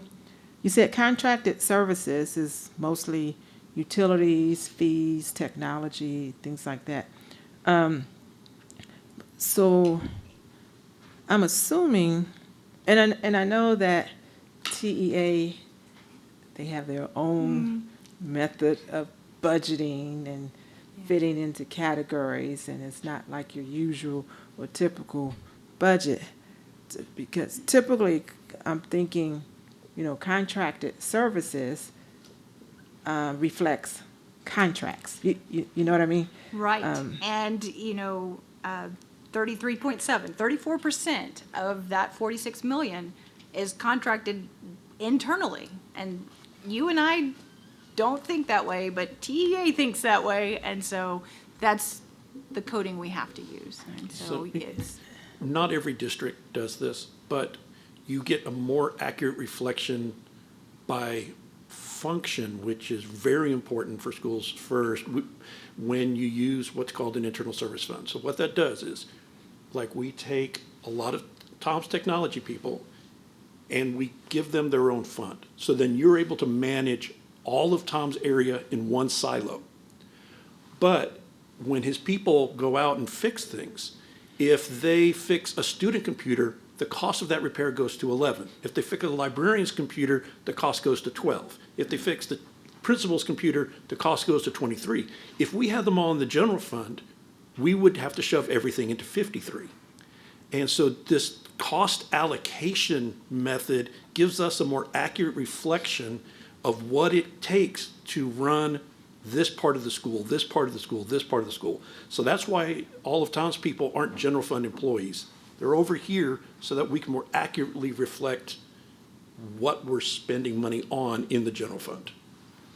you said contracted services is mostly utilities, fees, technology, things like that. So I'm assuming, and I know that TEA, they have their own method of budgeting and fitting into categories, and it's not like your usual or typical budget. Because typically, I'm thinking, contracted services reflects contracts. You know what I mean? Right. And, 34% of that 46 million is contracted internally. And you and I don't think that way, but TEA thinks that way. And so that's the coding we have to use. And so it's. Not every district does this, but you get a more accurate reflection by function, which is very important for schools first, when you use what's called an internal service fund. So what that does is, like, we take a lot of Tom's technology people and we give them their own fund. So then you're able to manage all of Tom's area in one silo. But when his people go out and fix things, if they fix a student computer, the cost of that repair goes to 11. If they fix a librarian's computer, the cost goes to 12. If they fix the principal's computer, the cost goes to 23. If we had them all in the general fund, we would have to shove everything into 53. And so this cost allocation method gives us a more accurate reflection of what it takes to run this part of the school, this part of the school, this part of the school. So that's why all of Tom's people aren't general fund employees. They're over here so that we can more accurately reflect what we're spending money on in the general fund.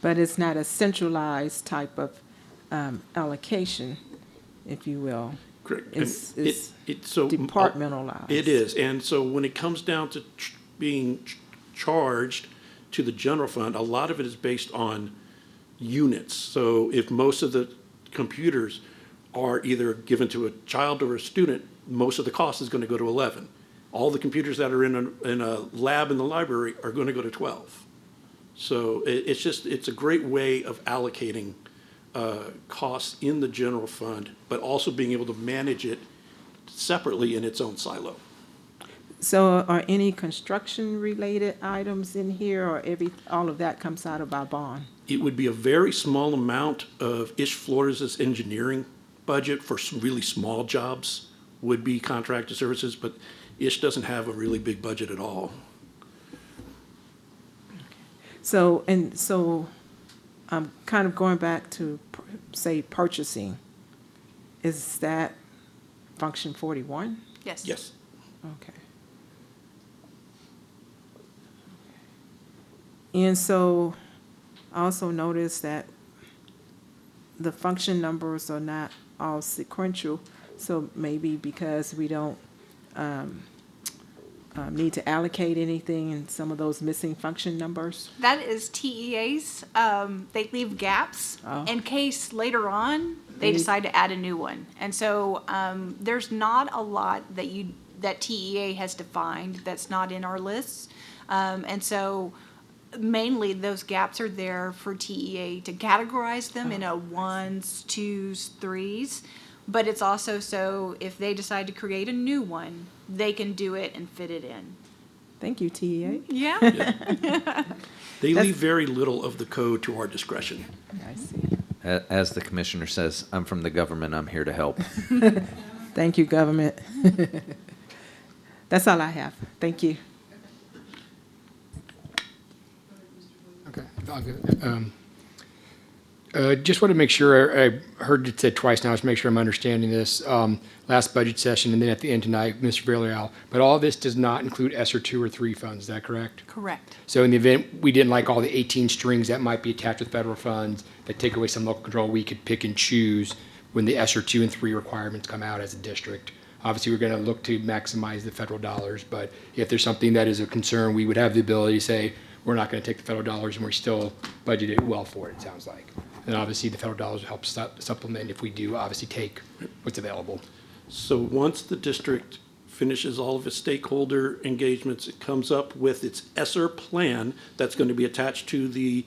But it's not a centralized type of allocation, if you will. Correct. It's So departmentalized. It is. And so when it comes down to being charged to the general fund, a lot of it is based on units. So if most of the computers are either given to a child or a student, most of the cost is going to go to 11. All the computers that are in a lab in the library are going to go to 12. So it's a great way of allocating costs in the general fund, but also being able to manage it separately in its own silo. So are any construction-related items in here, or all of that comes out of our bond? It would be a very small amount of Ish Flores' engineering budget for some really small jobs would be contracted services, but Ish doesn't have a really big budget at all. So I'm kind of going back to, say, purchasing. Is that function 41? Yes. Yes. Okay. And so I also noticed that the function numbers are not all sequential, so maybe because we don't need to allocate anything in some of those missing function numbers. That is TEAs. They leave gaps Oh. in case later on they decide to add a new one. And so there's not a lot that TEA has defined that's not in our lists. And so mainly those gaps are there for TEA to categorize them in a ones, twos, threes. But it's also so if they decide to create a new one, they can do it and fit it in. Thank you, TEA. Yeah. They leave very little of the code to our discretion. I see. As the commissioner says, I'm from the government, I'm here to help. Thank you, government. That's all I have. Thank you. Okay. Just want to make sure, I heard it said twice now, just make sure I'm understanding this. Last budget session and then at the end tonight, Mr. Villarreal, but all this does not include ESSER 2 or 3 funds, is that correct? Correct. So in the event we didn't like all the 18 strings that might be attached with federal funds that take away some local control, we could pick and choose when the ESSER 2 and 3 requirements come out as a district. Obviously, we're going to look to maximize the federal dollars, but if there's something that is a concern, we would have the ability to say, we're not going to take the federal dollars and we're still budgeted well for it, it sounds like. And obviously, the federal dollars will help supplement if we do obviously take what's available. So once the district finishes all of its stakeholder engagements, it comes up with its ESSER plan that's going to be attached to the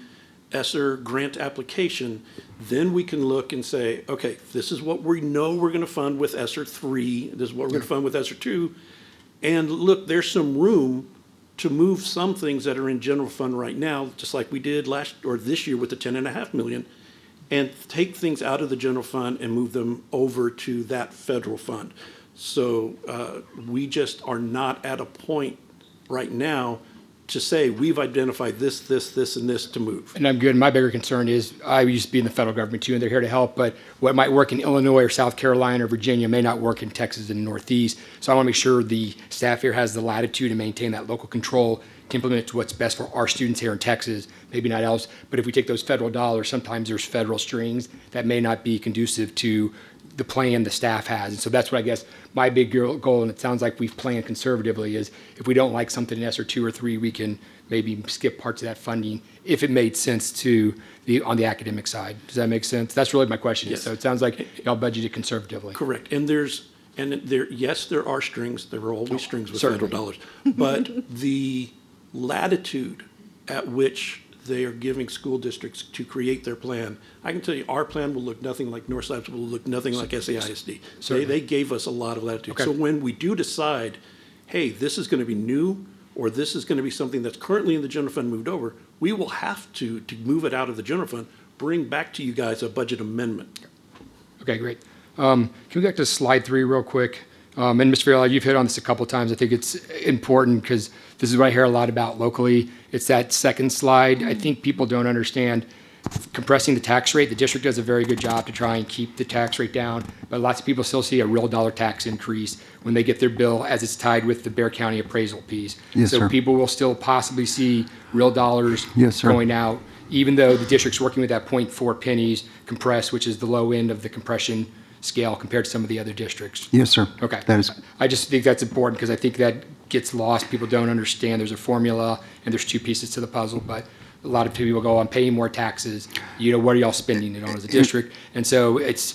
ESSER grant application, then we can look and say, okay, this is what we know we're going to fund with ESSER 3, this is what we're going to fund with ESSER 2, and look, there's some room to move some things that are in general fund right now, just like we did this year with the 10.5 million, and take things out of the general fund and move them over to that federal fund. So we just are not at a point right now to say we've identified this, and this to move. And I'm good. My bigger concern is I used to be in the federal government too, and they're here to help, but what might work in Illinois or South Carolina or Virginia may not work in Texas and Northeast. So I want to make sure the staff here has the latitude to maintain that local control to implement what's best for our students here in Texas, maybe not else. But if we take those federal dollars, sometimes there's federal strings that may not be conducive to the plan the staff has. And so that's what I guess my big goal, and it sounds like we've planned conservatively, is if we don't like something in ESSER 2 or 3, we can maybe skip parts of that funding if it made sense on the academic side. Does that make sense? That's really my question. Yes. So it sounds like y'all budgeted conservatively. Correct. And yes, there are strings. There are always strings with certainly. federal dollars. But the latitude at which they are giving school districts to create their plan, I can tell you our plan will look nothing like Northside's, will look nothing like SAISD. They gave us a lot of latitude. Okay. So when we do decide, hey, this is going to be new, or this is going to be something that's currently in the general fund moved over, we will have to move it out of the general fund, bring back to you guys a budget amendment. Okay, great. Can we go back to slide 3 real quick? And Mr. Villarreal, you've hit on this a couple of times. I think it's important because this is what I hear a lot about locally. It's that second slide. I think people don't understand compressing the tax rate. The district does a very good job to try and keep the tax rate down, but lots of people still see a real dollar tax increase when they get their bill as it's tied with the Bexar County appraisal piece. Yes, so sir. people will still possibly see real dollars Yes, sir. going out, even though the district's working with that 0.4 pennies compressed, which is the low end of the compression scale compared to some of the other districts. Yes, sir. Okay. That is, I just think that's important because I think that gets lost. People don't understand there's a formula and there's two pieces to the puzzle, but a lot of people go, I'm paying more taxes. What are y'all spending it on as a district? And so it's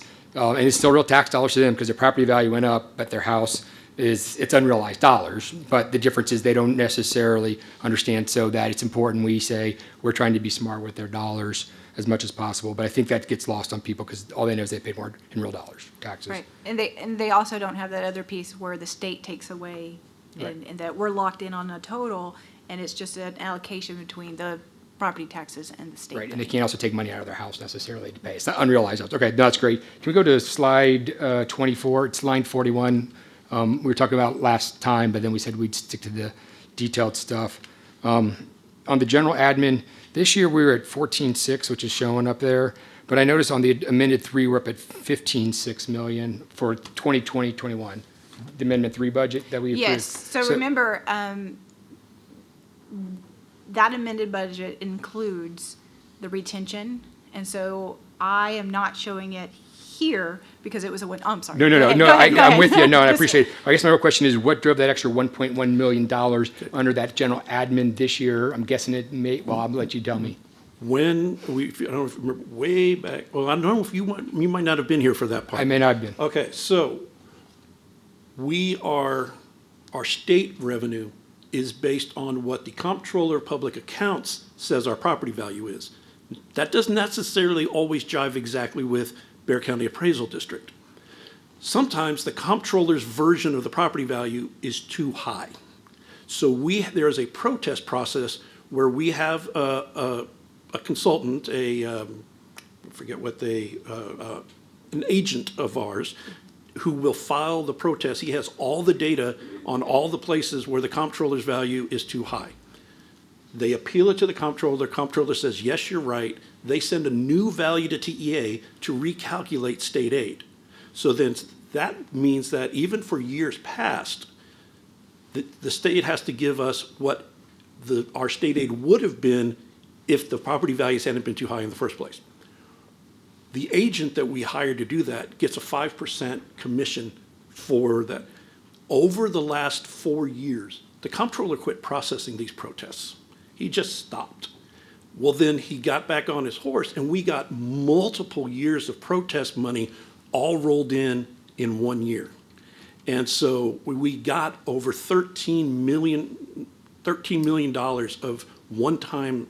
still real tax dollars to them because their property value went up, but their house it's unrealized dollars. But the difference is they don't necessarily understand, so that it's important we say we're trying to be smart with their dollars as much as possible. But I think that gets lost on people because all they know is they paid more in real dollars, taxes. Right, and they also don't have that other piece where the state takes away, and that we're locked in on a total, and it's just an allocation between the property taxes and the state. Right, and they can't also take money out of their house necessarily to pay. It's not unrealized. Okay, no, that's great. Can we go to slide 24? It's line 41. We were talking about last time, but then we said we'd stick to the detailed stuff. On the general admin, this year we were at 14.6, which is showing up there. But I noticed on the amended 3, we're up at 15.6 million for 2020-21. The amendment 3 budget that we approved. Yes, so remember, that amended budget includes the retention, and so I am not showing it here because it was I'm sorry. No, Go ahead, I'm with you. No, and I Just- appreciate it. I guess my real question is, what drove that extra $1.1 million under that general admin this year? I'm guessing it may, well, I'll let you tell me. When I don't know if you remember, way back, well, I don't know if you might not have been here for that part. I may not have been. Okay, so our state revenue is based on what the Comptroller of Public Accounts says our property value is. That doesn't necessarily always jive exactly with Bear County Appraisal District. Sometimes the comptroller's version of the property value is too high. So there is a protest process where we have a consultant, I forget what an agent of ours, who will file the protest. He has all the data on all the places where the comptroller's value is too high. They appeal it to the comptroller. Comptroller says, yes, you're right. They send a new value to TEA to recalculate state aid. So then that means that even for years past, the state has to give us what our state aid would have been if the property values hadn't been too high in the first place. The agent that we hired to do that gets a 5% commission for that. Over the last 4 years, the comptroller quit processing these protests. He just stopped. Well, then he got back on his horse, and we got multiple years of protest money all rolled in 1 year. And so we got over $13 million of one-time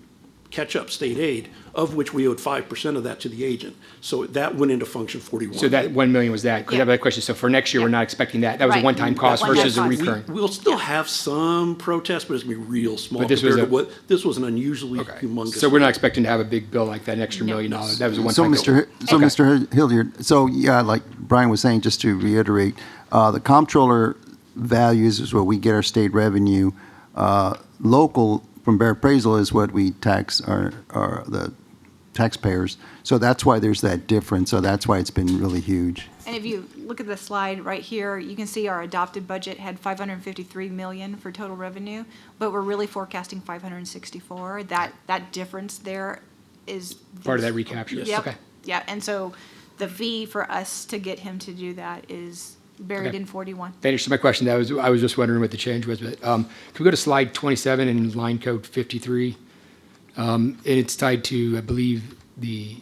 catch-up state aid, of which we owed 5% of that to the agent. So that went into Function 41. So that 1 million was that? Because I have a question. So for next year, we're not expecting that. That was a Right. one-time cost One-time versus a cost. recurring. We'll still have some protests, but it's going to be real small. But this was compared to this was an unusually Okay. humongous. So we're not expecting to have a big bill like that, an extra $1 million. That was a So, one-time bill. Mr. Hilliard, so yeah, like Brian was saying, just to reiterate, the comptroller values is what we get our state revenue. Local from Bear Appraisal is what we tax the taxpayers. So that's why there's that difference. So that's why it's been really huge. And if you look at the slide right here, you can see our adopted budget had 553 million for total revenue, but we're really forecasting 564. That difference there is Part of that recapture. Yep. Okay. Yeah, and so the fee for us to get him to do that is buried Okay. in 41. That answers my question. I was just wondering what the change was. But can we go to slide 27 and line code 53? And it's tied to, I believe, the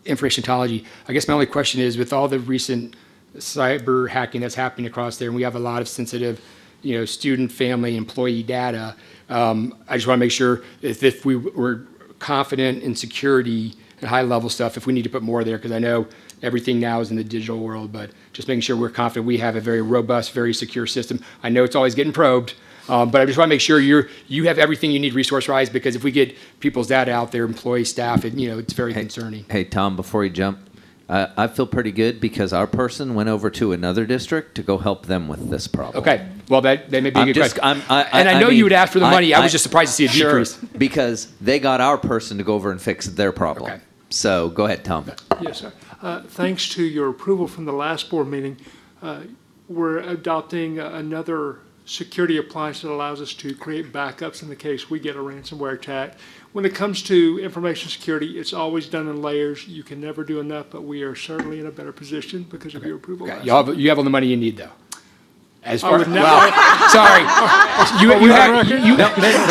information technology. I guess my only question is, with all the recent cyber hacking that's happening across there, and we have a lot of sensitive, student, family, employee data, I just want to make sure if we were confident in security and high-level stuff, if we need to put more there, because I know everything now is in the digital world, but just making sure we're confident we have a very robust, very secure system. I know it's always getting probed, but I just want to make sure you have everything you need resource-wise, because if we get people's data out there, employee, staff, it's very concerning. Hey, Tom, before you jump, I feel pretty good because our person went over to another district to go help them with this problem. Okay, well, that may be a I'm good just- question. I And I know mean, you would ask for the money. I was just surprised to see a sure, decrease. because they got our person to go over and fix their problem. Okay. So go ahead, Tom. Yes, sir. Thanks to your approval from the last board meeting, we're adopting another security appliance that allows us to create backups in the case we get a ransomware attack. When it comes to information security, it's always done in layers. You can never do enough, but we are certainly in a better position because of your approval. Okay, last you have all the money you need, though. As far, well, sorry.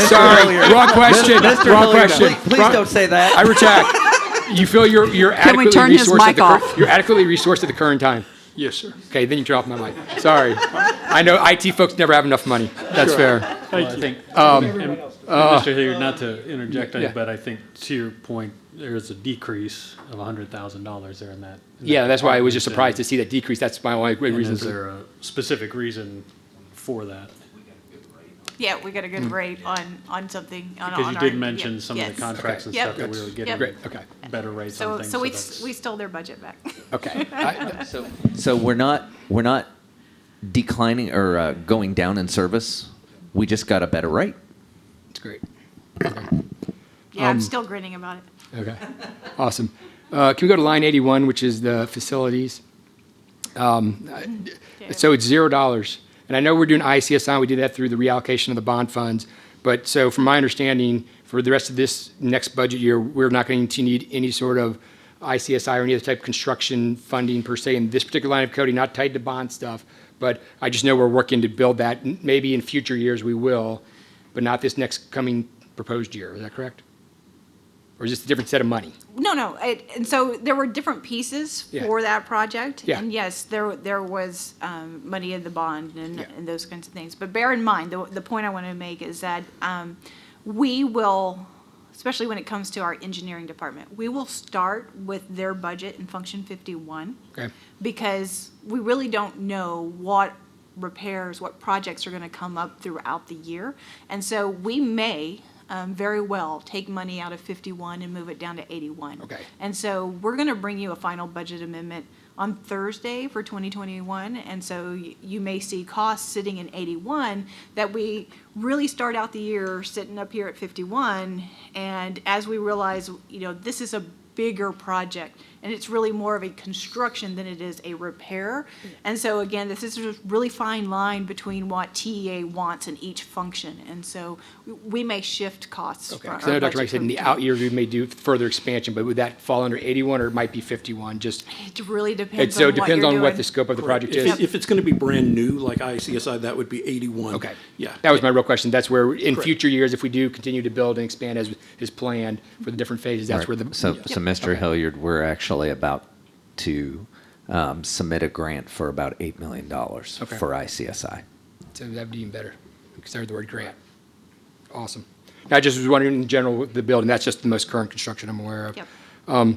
Sorry, wrong question, wrong question. Please don't say that. I retract. You feel you're Can we adequately turn his resourced at mic the off? you're adequately resourced at the current time? Yes, sir. Okay, then you turn off my mic. Sorry. I know IT folks never have enough money. That's fair. Thank I you. think, Mr. Hilliard, not to interject, Yeah. but I think to your point, there's a decrease of $100,000 there in that. Yeah, that's why I was just department, surprised to see that decrease. That's my only and reason. is there a specific reason for that? Yeah, we got a good rate on something, on Because you our- did mention yeah, some of yes. the contracts and Yep. stuff that we were Yep. getting Great, okay, better rates So, on things. so we, that's- we stole their budget back. okay. So we're not declining or going down in service. We just got a better rate. That's great. Yeah, I'm still grinning about it. Okay, awesome. Can we go to line 81, which is the facilities? So it's $0. And I know we're doing ICSI, we did that through the reallocation of the bond funds. But so from my understanding, for the rest of this next budget year, we're not going to need any sort of ICSI or any other type of construction funding per se in this particular line of coding, not tied to bond stuff. But I just know we're working to build that. Maybe in future years we will, but not this next coming proposed year. Is that correct? Or is this a different set of money? No, and so there were different pieces Yeah. for that project. Yeah. And yes, there was money in the bond and, Yeah. and those kinds of things. But bear in mind, the point I want to make is that we will, especially when it comes to our engineering department, we will start with their budget in Function 51. Okay. Because we really don't know what repairs, what projects are going to come up throughout the year. And so we may very well take money out of 51 and move it down to 81. Okay. And so we're going to bring you a final budget amendment on Thursday for 2021. And so you may see costs sitting in 81 that we really start out the year sitting up here at 51. And as we realize, this is a bigger project and it's really more of a construction than it is a repair. And so again, this is a really fine line between what TEA wants in each function. And so we may shift costs. Okay, from because I know our Dr. Mike budget said in from the out years, we may do further expansion, but would that fall under 81 or it might be 51? Just, It really it depends so on it what depends you're on what doing. the scope of the project If is? if it's going to be brand new, like ICSI, that would be 81. Okay. Yeah. That was my real question. That's where, in Correct. future years, if we do continue to build and expand as is planned for the different phases, that's where the. So Mr. Hilliard, we're actually about to submit a grant for about $8 million Okay. for ICSI. So that'd be even better, because I heard the word grant. Awesome. I just was wondering in general, with the building, that's just the most current construction I'm aware of. Yep. I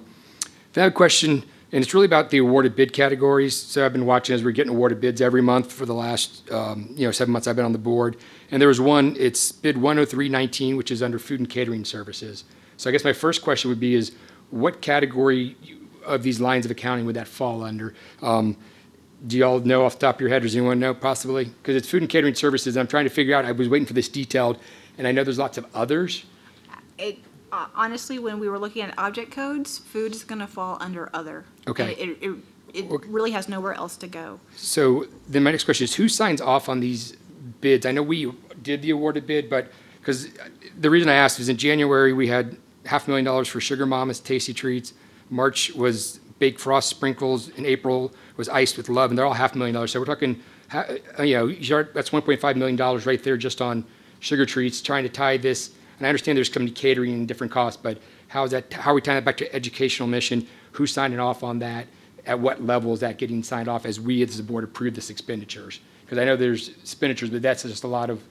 have a question, and it's really about the awarded bid categories. So I've been watching as we're getting awarded bids every month for the last, 7 months I've been on the board. And there was one, it's bid 10319, which is under food and catering services. So I guess my first question would be is, what category of these lines of accounting would that fall under? Do y'all know off the top of your head, or does anyone know possibly? Because it's food and catering services, and I'm trying to figure out, I was waiting for this detailed, and I know there's lots of others. Honestly, when we were looking at object codes, food is going to fall under other. Okay. And it really has nowhere else to go. So then my next question is, who signs off on these bids? I know we did the awarded bid, but, because the reason I asked is in January, we had $500,000 for Sugar Mamas Tasty Treats. March was Baked Frost Sprinkles. In April was Iced with Love, and they're all $500,000. So we're talking, that's $1.5 million right there just on sugar treats, trying to tie this. And I understand there's coming to catering and different costs, but how are we tying that back to educational mission? Who's signing off on that? At what level is that getting signed off as we as the board approve this expenditures? Because I know there's expenditures, but that's just a lot of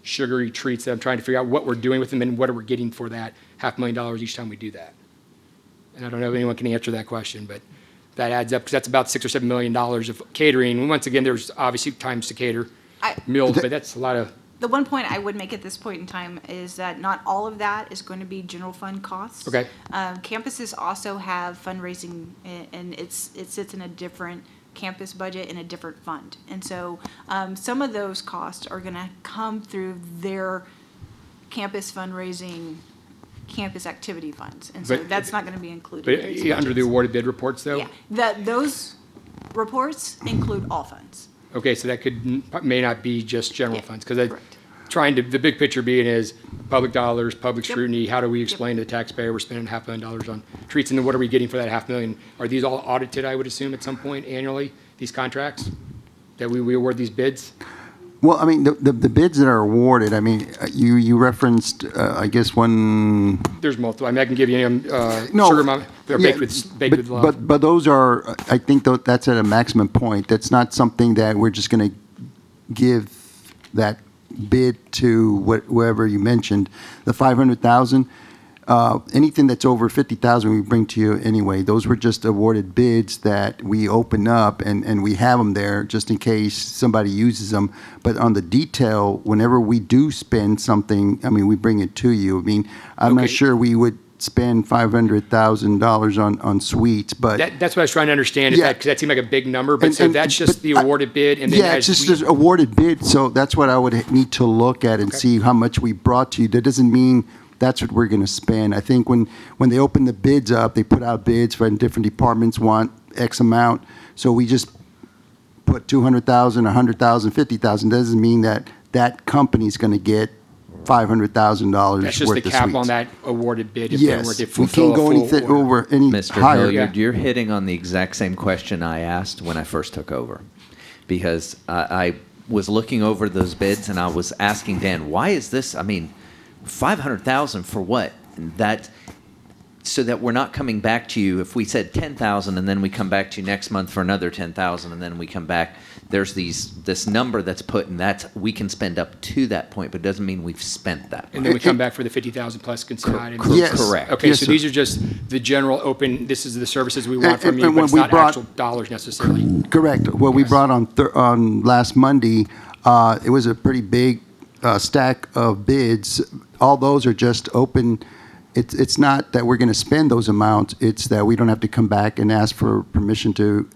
sugary treats that I'm trying to figure out what we're doing with them and what are we getting for that $500,000 each time we do that. And I don't know if anyone can answer that question, but that adds up because that's about $6 or $7 million of catering. And once again, there's obviously times to cater meals, but that's a lot of. The one point I would make at this point in time is that not all of that is going to be general fund costs. Okay. Campuses also have fundraising, and it sits in a different campus budget in a different fund. And so some of those costs are going to come through their campus fundraising, campus activity funds. And so But- that's not going to be included. But in these under the budgets. awarded bid reports, though? Yeah, those reports include all funds. Okay, so that may not be just general Yeah, funds, because correct. the big picture being is public dollars, public Yep. scrutiny, how do we explain to the taxpayer we're spending $500,000 on treats, and then what are we getting for that $500,000? Are these all audited, I would assume, at some point annually, these contracts? that we award these bids? Well, I mean, the bids that are awarded, I mean, you referenced, I guess, one. There's multiple. I mean, I can give you No, sugar mom, they're yeah, baked with love. But those are, I think that's at a maximum point. That's not something that we're just going to give that bid to whoever you mentioned, the 500,000. Anything that's over 50,000, we bring to you anyway. Those were just awarded bids that we open up and we have them there just in case somebody uses them. But on the detail, whenever we do spend something, I mean, we bring it to you. I mean, I'm not Okay. sure we would spend $500,000 on suites, but That's what I was trying to understand, Yeah. because that seemed like a big number, but And- so and- that's just but the I- awarded bid, and then yeah, as it's just we- an awarded bid. So that's what I would need to look at and Okay. see how much we brought to you. That doesn't mean that's what we're going to spend. I think when they open the bids up, they put out bids for different departments want X amount. So we just put 200,000, 100,000, 50,000. Doesn't mean that that company's going to get $500,000 That's just worth the of cap suites. on that awarded bid if they were Yes, to we fulfill can't a go full anything order. over any Mr. higher. Hilliard, you're hitting on the exact same question I asked when I first took over. Because I was looking over those bids and I was asking Dan, why is this, I mean, 500,000 for what? And that, so that we're not coming back to you, if we said 10,000 and then we come back to you next month for another 10,000 and then we come back, there's this number that's put and we can spend up to that point, but it doesn't mean we've spent that. And then we come back for the 50,000 plus consigned. Yes. Correct. Okay, Yes, so sir. these are just the general open, this is the services we want from And you, but when it's we not brought- actual dollars necessarily. Correct. What we Yes. brought on last Monday, it was a pretty big stack of bids. All those are just open. It's not that we're going to spend those amounts. It's that we don't have to come back and ask for permission to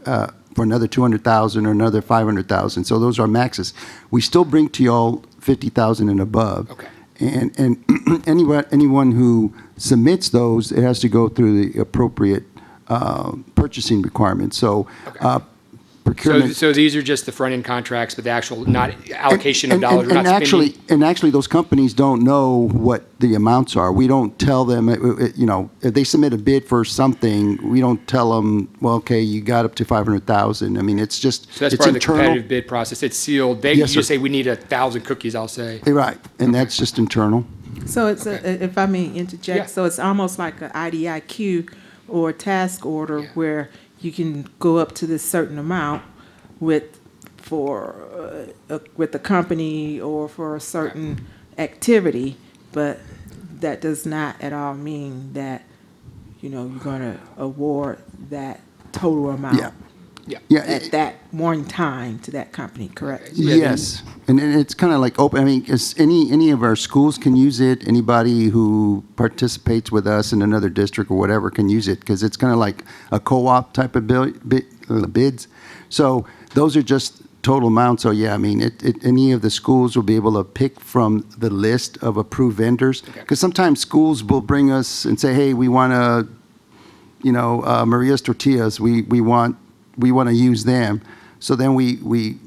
for another 200,000 or another 500,000. So those are maxes. We still bring to y'all 50,000 and above. Okay. And anyone who submits those, it has to go through the appropriate purchasing requirements. So Okay. procurement. So these are just the front-end contracts, but the actual, not allocation of dollars, we're not And actually, those companies don't know what the amounts are. We don't tell them, if they submit a bid for something, we don't tell them, well, okay, you got up to 500,000. I mean, it's just, So that's it's part of the internal. competitive bid process. It's sealed. You Yes, sir. just say, we need 1,000 cookies, I'll say. Right, and that's just internal. So it's, if I may interject, Yeah. so it's almost like an IDIQ or a task order Yeah. where you can go up to this certain amount with the company or for a certain activity, but that does not at all mean that, you're going to award that total amount Yeah. Yeah. at that one time to that company, correct? Yes, and it's kind of like open. I mean, any of our schools can use it. Anybody who participates with us in another district or whatever can use it because it's kind of like a co-op type of bids. So those are just total amounts. So yeah, I mean, any of the schools will be able to pick from the list of approved vendors because sometimes schools will bring us and say, hey, we want Maria's Tortillas. We want to use them. So then we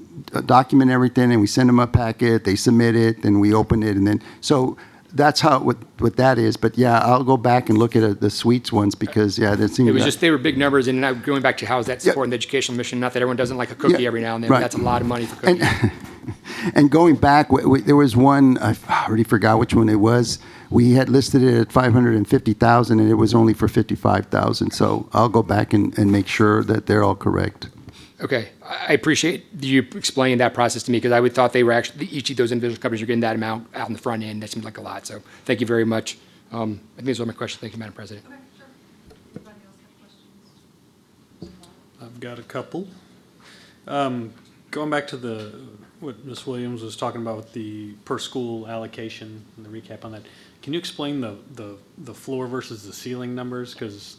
document everything and we send them a packet, they submit it, then we open it, and then, so that's how, what that is. But yeah, I'll go back and look at the sweets ones because, yeah, that seems. It was just, they were big numbers, and now going back to how is that supporting the educational mission, not that everyone doesn't like a cookie Yeah, every now and then, but right. that's a lot of money for cookies. And going back, there was one, I already forgot which one it was. We had listed it at 550,000 and it was only for 55,000. So I'll go back and make sure that they're all correct. Okay, I appreciate you explaining that process to me, because I would thought they were actually, each of those individual companies are getting that amount out in the front end. That seems like a lot, so thank you very much. I think those are my questions. Thank you, Madam President. I've got a couple. Going back to what Ms. Williams was talking about with the per school allocation and the recap on that, can you explain the floor versus the ceiling numbers? Because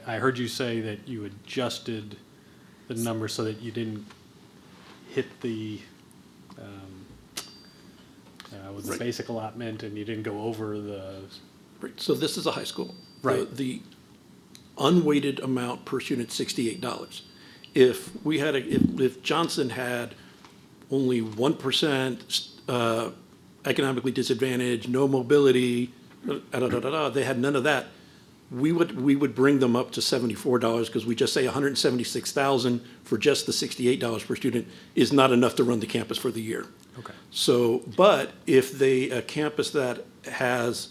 I heard you say that you adjusted the number so that you didn't hit the with the basic allotment and you didn't go over the. Right, so this is a high school. Right. The unweighted amount per student, $68. If we had if Johnson had only 1% economically disadvantaged, no mobility, they had none of that, we would bring them up to $74 because we just say $176,000 for just the $68 per student is not enough to run the campus for the year. Okay. So, but if a campus that has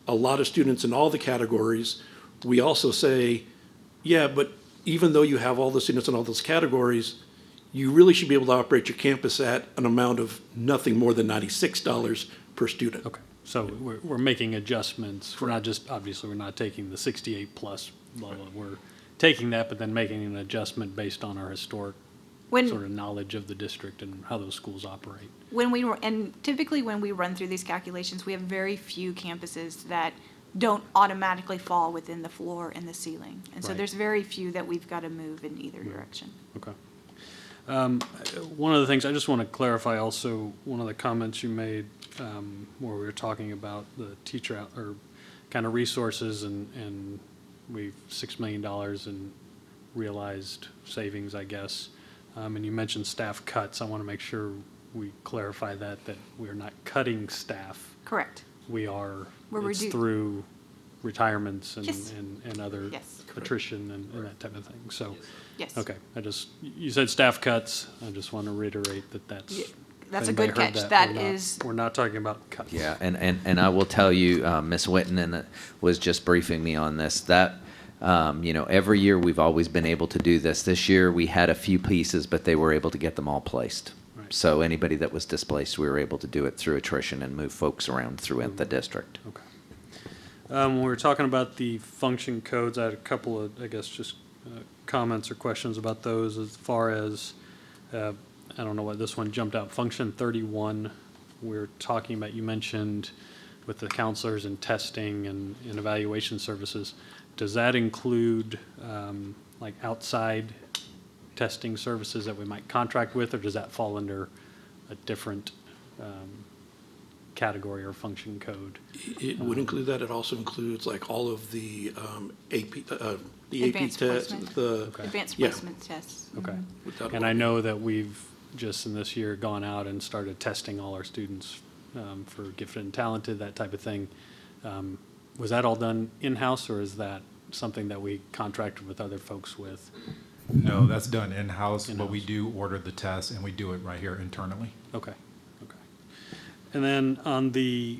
a lot of students in all the categories, we also say, yeah, but even though you have all the students in all those categories, you really should be able to operate your campus at an amount of nothing more than $96 per student. Okay, so we're making adjustments. We're not just, obviously, we're not taking the 68 plus, blah, blah. We're taking that, but then making an adjustment based on our historic sort of knowledge of the district and how those schools operate. And typically when we run through these calculations, we have very few campuses that don't automatically fall within the floor and the ceiling. And so Right. there's very few that we've got to move in either direction. Okay. One of the things, I just want to clarify also, one of the comments you made where we were talking about the teacher or kind of resources and we've $6 million in realized savings, I guess. And you mentioned staff cuts. I want to make sure we clarify that we're not cutting staff. Correct. We're it's reducing. through retirements Yes. and other Yes. attrition and that type of thing. So, Yes. okay, you said staff cuts. I just want to reiterate that's. Yeah, that's a anybody good heard catch. That we're not- is- We're not talking about cuts. Yeah, and I will tell you, Ms. Whitten was just briefing me on this, that, every year we've always been able to do this. This year, we had a few pieces, but they were able to get them all placed. Right. So anybody that was displaced, we were able to do it through attrition and move folks around throughout the district. Okay. When we were talking about the function codes, I had a couple of, I guess, just comments or questions about those as far as, I don't know what this one jumped out, function 31, we're talking about, you mentioned with the counselors and testing and evaluation services. Does that include like outside testing services that we might contract with, or does that fall under a different category or function code? It would include that. It also includes like all of the AP, the AP Advanced test, placement. Advanced yeah. placement tests. Okay. Without And I know that we've just in this year gone out and started testing all our students for gifted and talented, that type of thing. Was that all done in-house, or is that something that we contracted with other folks with? No, that's done in-house, but we In-house. do order the test and we do it right here internally. Okay, okay. And then on the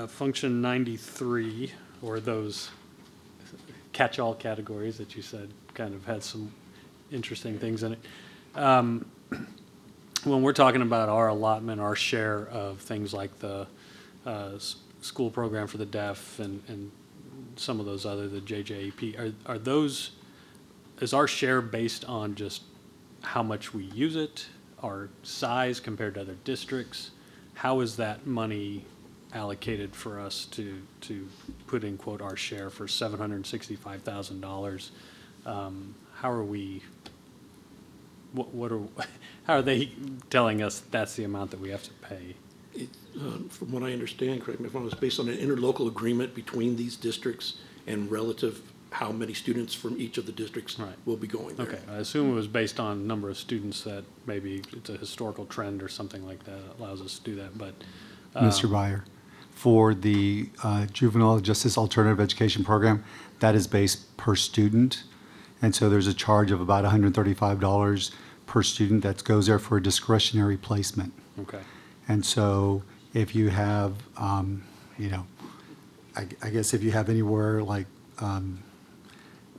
function 93, or those catch-all categories that you said kind of had some interesting things in it. When we're talking about our allotment, our share of things like the school program for the deaf and some of those other, the JJAP, are those, is our share based on just how much we use it, our size compared to other districts? How is that money allocated for us to put in quote our share for $765,000? How are we? How are they telling us that's the amount that we have to pay? From what I understand, correct me if I'm wrong, it's based on an interlocal agreement between these districts and relative how many students from each of the districts Right. will be going there. Okay, I assume it was based on number of students that maybe it's a historical trend or something like that allows us to do that, but. Mr. Byer, for the Juvenile Justice Alternative Education Program, that is based per student. And so there's a charge of about $135 per student that goes there for a discretionary placement. Okay, And so if you have, I guess if you have anywhere like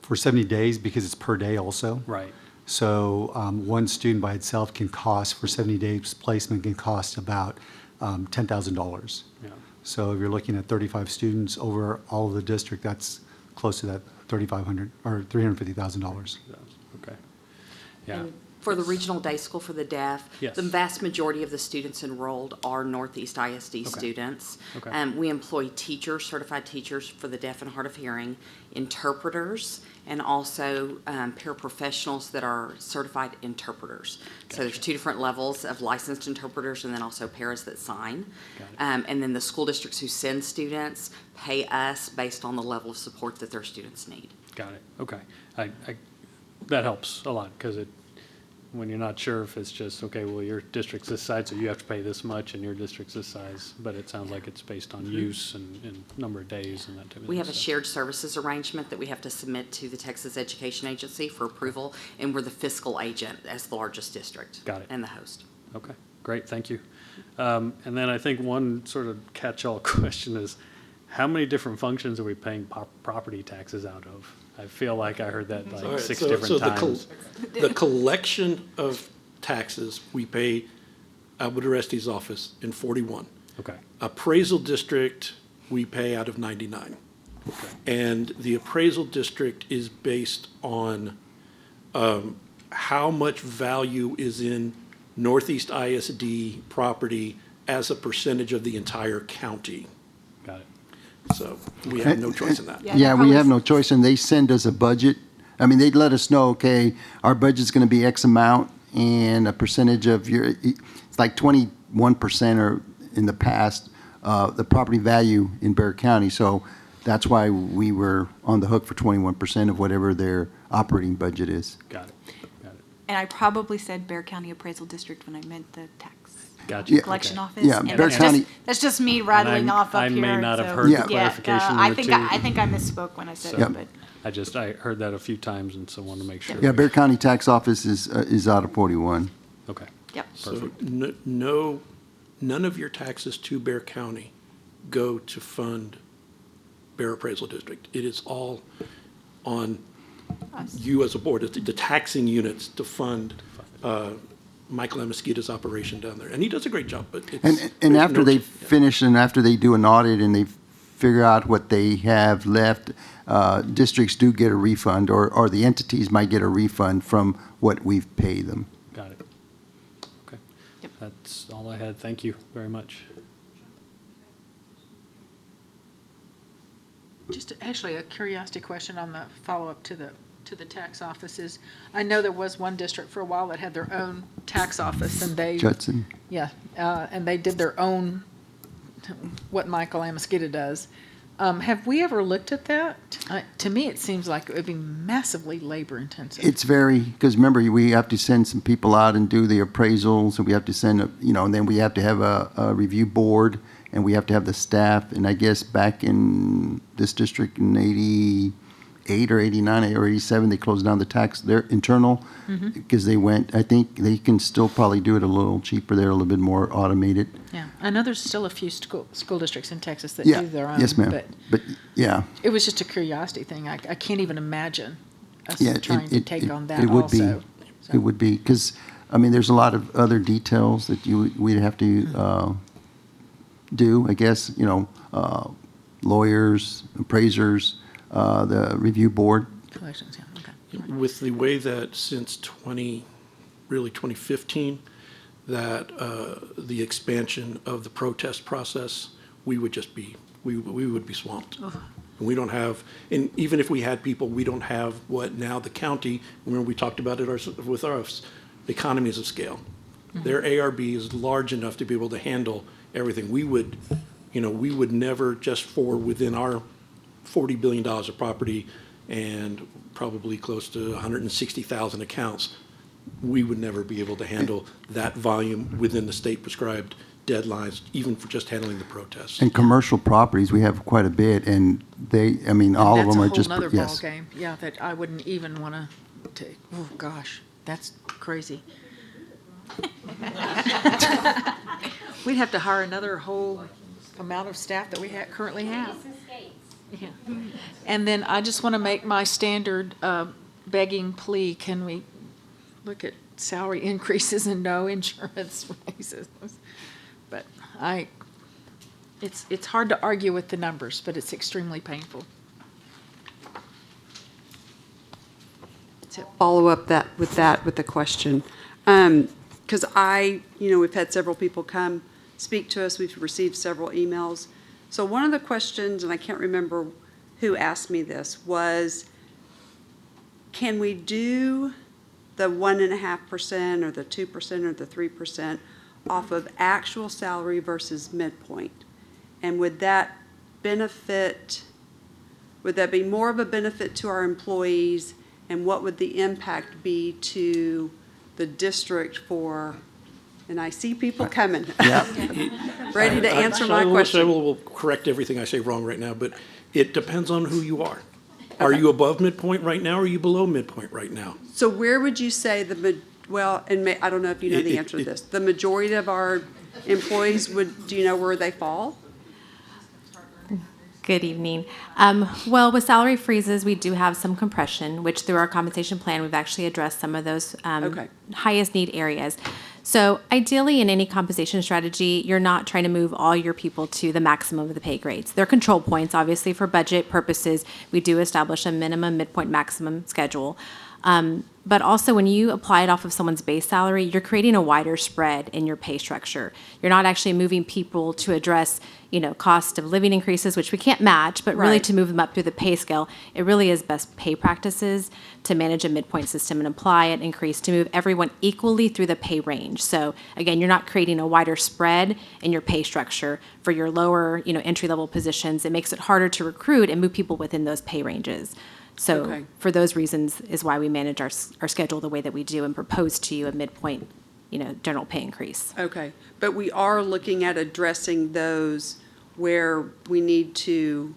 for 70 days, because it's per day also. right, So one student by itself can cost, for 70 days placement, can cost about $10,000. yeah, So if you're looking at 35 students over all of the district, that's close to that $3,500 or $350,000. okay. Yeah, And for the regional day school for the deaf, Yes. the vast majority of the students enrolled are Northeast ISD students. Okay. We employ teachers, certified teachers for the deaf and hard of hearing, interpreters, and also paraprofessionals that are certified interpreters. So there's two different levels of licensed interpreters and then also paras that sign. Got it. And then the school districts who send students pay us based on the level of support that their students need. got it, okay. That helps a lot, because when you're not sure if it's just, okay, well, your district's this size, so you have to pay this much, and your district's this size, but it sounds like it's based on use and number of days and that type of thing. We have a so. shared services arrangement that we have to submit to the Texas Education Agency for approval, and we're the fiscal agent as the largest district. Got it. And the host. Okay, great, thank you. And then I think one sort of catch-all question is, how many different functions are we paying property taxes out of? I feel like I heard that All like right, six so different the times. the collection of taxes, we pay Albert Oresti's office in 41. Okay, Appraisal district, we pay out of 99. okay, And the appraisal district is based on how much value is in Northeast ISD property as a percentage of the entire county. got it. So we have no choice in that. Yeah, we have no choice, and they send us a budget. I mean, they'd let us know, okay, our budget's gonna be X amount, and a percentage of your, it's like 21% or in the past, the property value in Bear County. So that's why we were on the hook for 21% of whatever their operating budget is. Got it, got it. And I probably said Bear County Appraisal District when I meant the tax Gotcha. collection okay. office. Yeah, And Bear that's County- just- That's just me rattling off up I here. may not have so- heard the clarification I in the think two. I think I misspoke when I said So- it, but. I heard that a few times, and so wanted to make sure. Yeah, Bear County Tax Office is out of 41. Okay, Yep. So none of your taxes to Bear County go to fund Bear Appraisal District. It is all on you as a board, it's the taxing units to fund Michael Amosquita's operation down there. And he does a great job, but it's. And after they finish and after they do an audit and they figure out what they have left, districts do get a refund, or the entities might get a refund from what we've paid them. got it. Okay. That's all I had. Thank you very much. Just actually a curiosity question on the follow-up to the tax offices. I know there was one district for a while that had their own tax office, and they. Judson? Yeah, and they did their own, what Michael Amosquita does. Have we ever looked at that? To me, it seems like it would be massively labor-intensive. It's very, because remember, we have to send some people out and do the appraisals, and we have to send, and then we have to have a review board, and we have to have the staff. And I guess back in this district in 88 or 89 or 87, they closed down their internal, because they went, I think they can still probably do it a little cheaper. They're a little bit more automated. Yeah, I know there's still a few school districts in Texas that Yeah, do their own. yes, ma'am. But, yeah. It was just a curiosity thing. I can't even imagine us Yeah, trying to take on that it would be. also. It would be, because, I mean, there's a lot of other details that we'd have to do, I guess, lawyers, appraisers, the review board. Collections, yeah, okay. With the way that since 2015, that the expansion of the protest process, we would be swamped. And we don't have, and even if we had people, we don't have what now the county, remember we talked about it with our economies of scale. Their ARB is large enough to be able to handle everything. We would never, just for within our $40 billion of property and probably close to 160,000 accounts, we would never be able to handle that volume within the state prescribed deadlines, even for just handling the protests. And commercial properties, we have quite a bit, and all of them are just, That's a whole nother yes. ballgame, yeah, that I wouldn't even want to take. Oh, gosh, that's crazy. We'd have to hire another whole amount of staff that we currently have. Yeah. And then I just want to make my standard begging plea, can we look at salary increases and no insurance raises? But it's hard to argue with the numbers, but it's extremely painful. Follow up with the question. Because we've had several people come speak to us. We've received several emails. So one of the questions, and I can't remember who asked me this, was, can we do the 1.5% or the 2% or the 3% off of actual salary versus midpoint? And would that be more of a benefit to our employees? And what would the impact be to the district for, and I see people coming. Yeah. Ready to answer my I question. will correct everything I say wrong right now, but it depends on who you are. Are you above midpoint right now, or are you below midpoint right now? So where would you say I don't know if you know the answer to this. The majority of our employees do you know where they fall? Good evening. Well, with salary freezes, we do have some compression, which through our compensation plan, we've actually addressed some of those Okay. highest need areas. So ideally, in any compensation strategy, you're not trying to move all your people to the maximum of the pay grades. They're control points, obviously, for budget purposes. We do establish a minimum, midpoint, maximum schedule. But also, when you apply it off of someone's base salary, you're creating a wider spread in your pay structure. You're not actually moving people to address, cost of living increases, which we can't match, but really Right. to move them up through the pay scale. It really is best pay practices to manage a midpoint system and apply an increase to move everyone equally through the pay range. So again, you're not creating a wider spread in your pay structure for your lower, entry-level positions. It makes it harder to recruit and move people within those pay ranges. So Okay. for those reasons is why we manage our schedule the way that we do and propose to you a midpoint, general pay increase. Okay, but we are looking at addressing those where we need to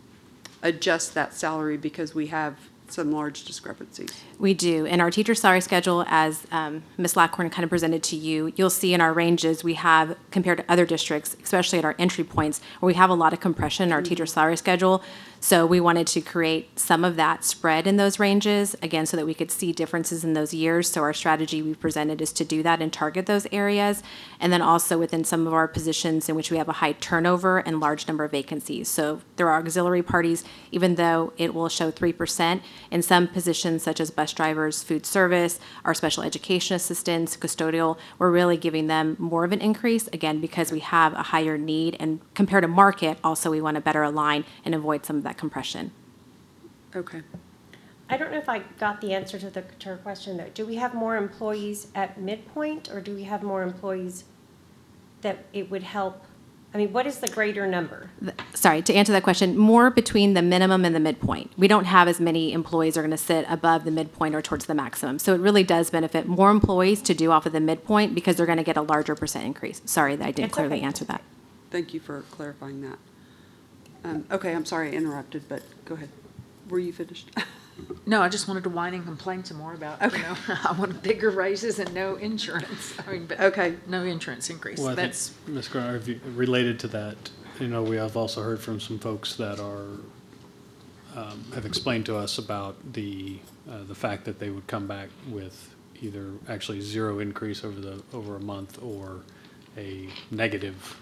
adjust that salary because we have some large discrepancies. We do. In our teacher salary schedule, as Ms. Lackhorn kind of presented to you, you'll see in our ranges we have, compared to other districts, especially at our entry points, where we have a lot of compression in our teacher salary schedule. So we wanted to create some of that spread in those ranges, again, so that we could see differences in those years. So our strategy we presented is to do that and target those areas. And then also within some of our positions in which we have a high turnover and large number of vacancies. So there are auxiliary parties, even though it will show 3%, in some positions such as bus drivers, food service, our special education assistants, custodial, we're really giving them more of an increase, again, because we have a higher need. And compared to market, also we want to better align and avoid some of that compression. Okay. I don't know if I got the answer to her question, though. Do we have more employees at midpoint, or do we have more employees that it would help? I mean, what is the greater number? Sorry, to answer that question, more between the minimum and the midpoint. We don't have as many employees are going to sit above the midpoint or towards the maximum. So it really does benefit more employees to do off of the midpoint because they're going to get a larger percent increase. Sorry that I didn't It's clearly okay. answer that. Thank you for clarifying that. Okay, I'm sorry I interrupted, but go ahead. Were you finished? No, I just wanted to whine and complain some more about, I want bigger raises and no insurance. But Okay. no insurance increase. Well, I think, That's, Ms. Garner, related to that, we have also heard from some folks that have explained to us about the fact that they would come back with either actually zero increase over a month or a negative,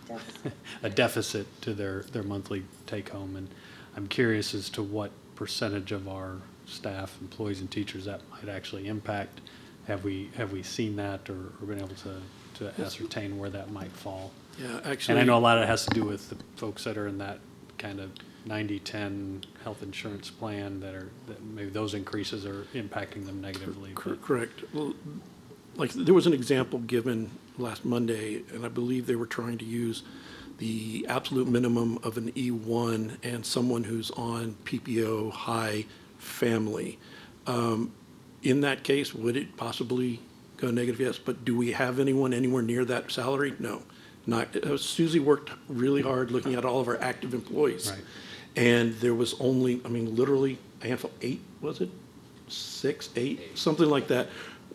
a deficit to their monthly take home. And I'm curious as to what percentage of our staff, employees and teachers that might actually impact. Have we seen that or been able to ascertain where that might fall? Yeah, actually. And I know a lot of it has to do with the folks that are in that kind of 90-10 health insurance plan that maybe those increases are impacting them negatively. Correct. Well, like, there was an example given last Monday, and I believe they were trying to use the absolute minimum of an E1 and someone who's on PPO high family. In that case, would it possibly go negative? Yes, but do we have anyone anywhere near that salary? No. Not. Susie worked really hard looking at all of our active employees. Right. And there was only, literally a handful, 8, was it? 6, 8, something like that,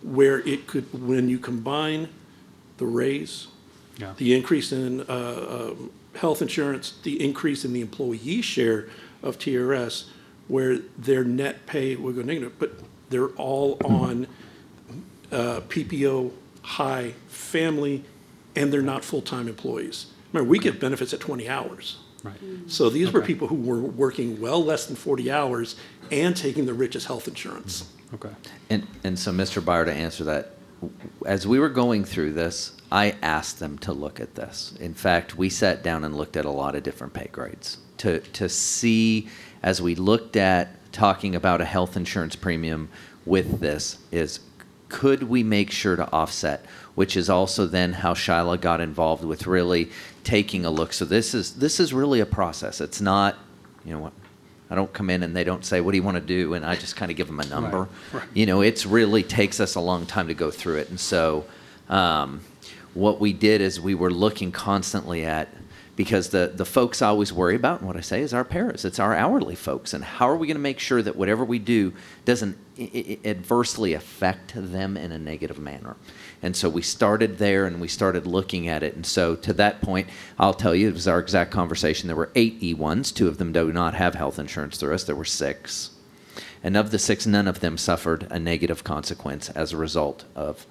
where it could, when you combine the raise, Yeah. the increase in health insurance, the increase in the employee share of TRS, where their net pay will go negative, but they're all on PPO high family, and they're not full-time employees. Remember, we get benefits at 20 hours. Right. So these were Okay. people who were working well less than 40 hours and taking the richest health insurance. Okay. And so, Mr. Byer, to answer that, as we were going through this, I asked them to look at this. In fact, we sat down and looked at a lot of different pay grades to see, as we looked at talking about a health insurance premium with this, is could we make sure to offset, which is also then how Shyla got involved with really taking a look. So this is really a process. It's not, I don't come in and they don't say, what do you want to do? And I just kind of give them a number. Right. You know, it's really takes us a long time to go through it. And so what we did is we were looking constantly at, because the folks I always worry about, and what I say is our paras, it's our hourly folks. And how are we going to make sure that whatever we do doesn't adversely affect them in a negative manner? And so we started there and we started looking at it. And so to that point, I'll tell you, it was our exact conversation. There were 8 E1s. 2 of them do not have health insurance through us. There were 6. And of the 6, none of them suffered a negative consequence as a result of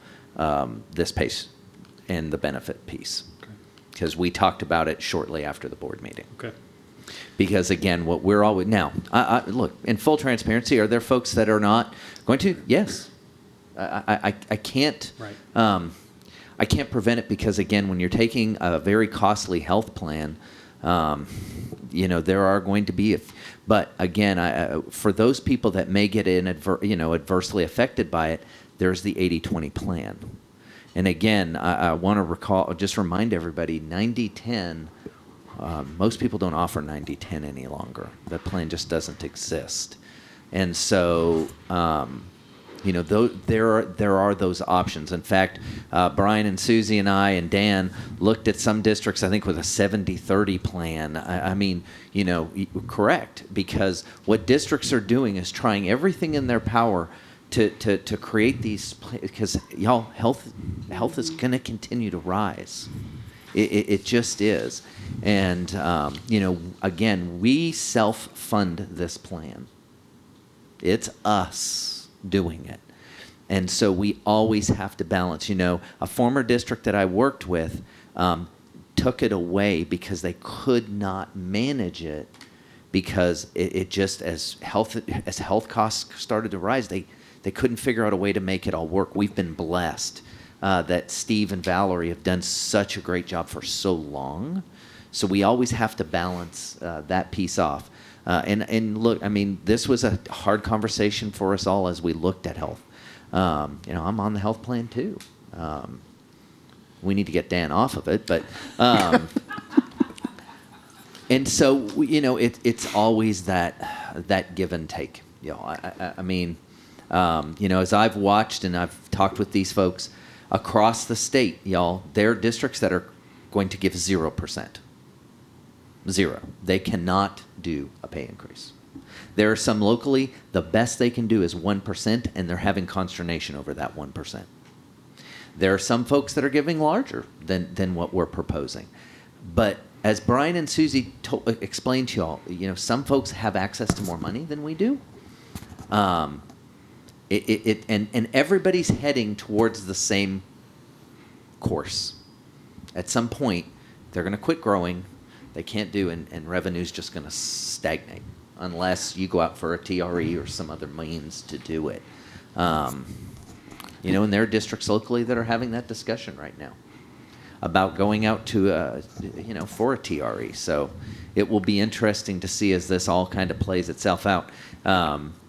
this pace and the benefit piece. Because we talked about it shortly after the board meeting. Okay. Because again, what we're always, now, look, in full transparency, are there folks that are not going to? Yes. I can't, Right. I can't prevent it because again, when you're taking a very costly health plan, you know, there are going to be, but again, for those people that may get adversely affected by it, there's the 80-20 plan. And again, I want to just remind everybody, 90-10, most people don't offer 90-10 any longer. That plan just doesn't exist. And so, you know, there are those options. In fact, Brian and Susie and I and Dan looked at some districts, I think, with a 70-30 plan. I mean, you know, correct, because what districts are doing is trying everything in their power to create these, because y'all, health is going to continue to rise. It just is. And, you know, again, we self-fund this plan. It's us doing it. And so we always have to balance. You know, a former district that I worked with took it away because they could not manage it, because it just, as health costs started to rise, they couldn't figure out a way to make it all work. We've been blessed that Steve and Valerie have done such a great job for so long. So we always have to balance that piece off. And look, I mean, this was a hard conversation for us all as we looked at health. You know, I'm on the health plan too. We need to get Dan off of it, but and so you know, it's always that give and take. You know, I mean, you know, as I've watched and I've talked with these folks across the state, y'all, there are districts that are going to give 0%. 0. They cannot do a pay increase. There are some locally, the best they can do is 1%, and they're having consternation over that 1%. There are some folks that are giving larger than what we're proposing. But as Brian and Susie explained to y'all, you know, some folks have access to more money than we do. And everybody's heading towards the same course. At some point, they're going to quit growing. They can't do, and revenue's just going to stagnate unless you go out for a TRE or some other means to do it. You know, and there are districts locally that are having that discussion right now about going out to, you know, for a TRE. So it will be interesting to see as this all kind of plays itself out.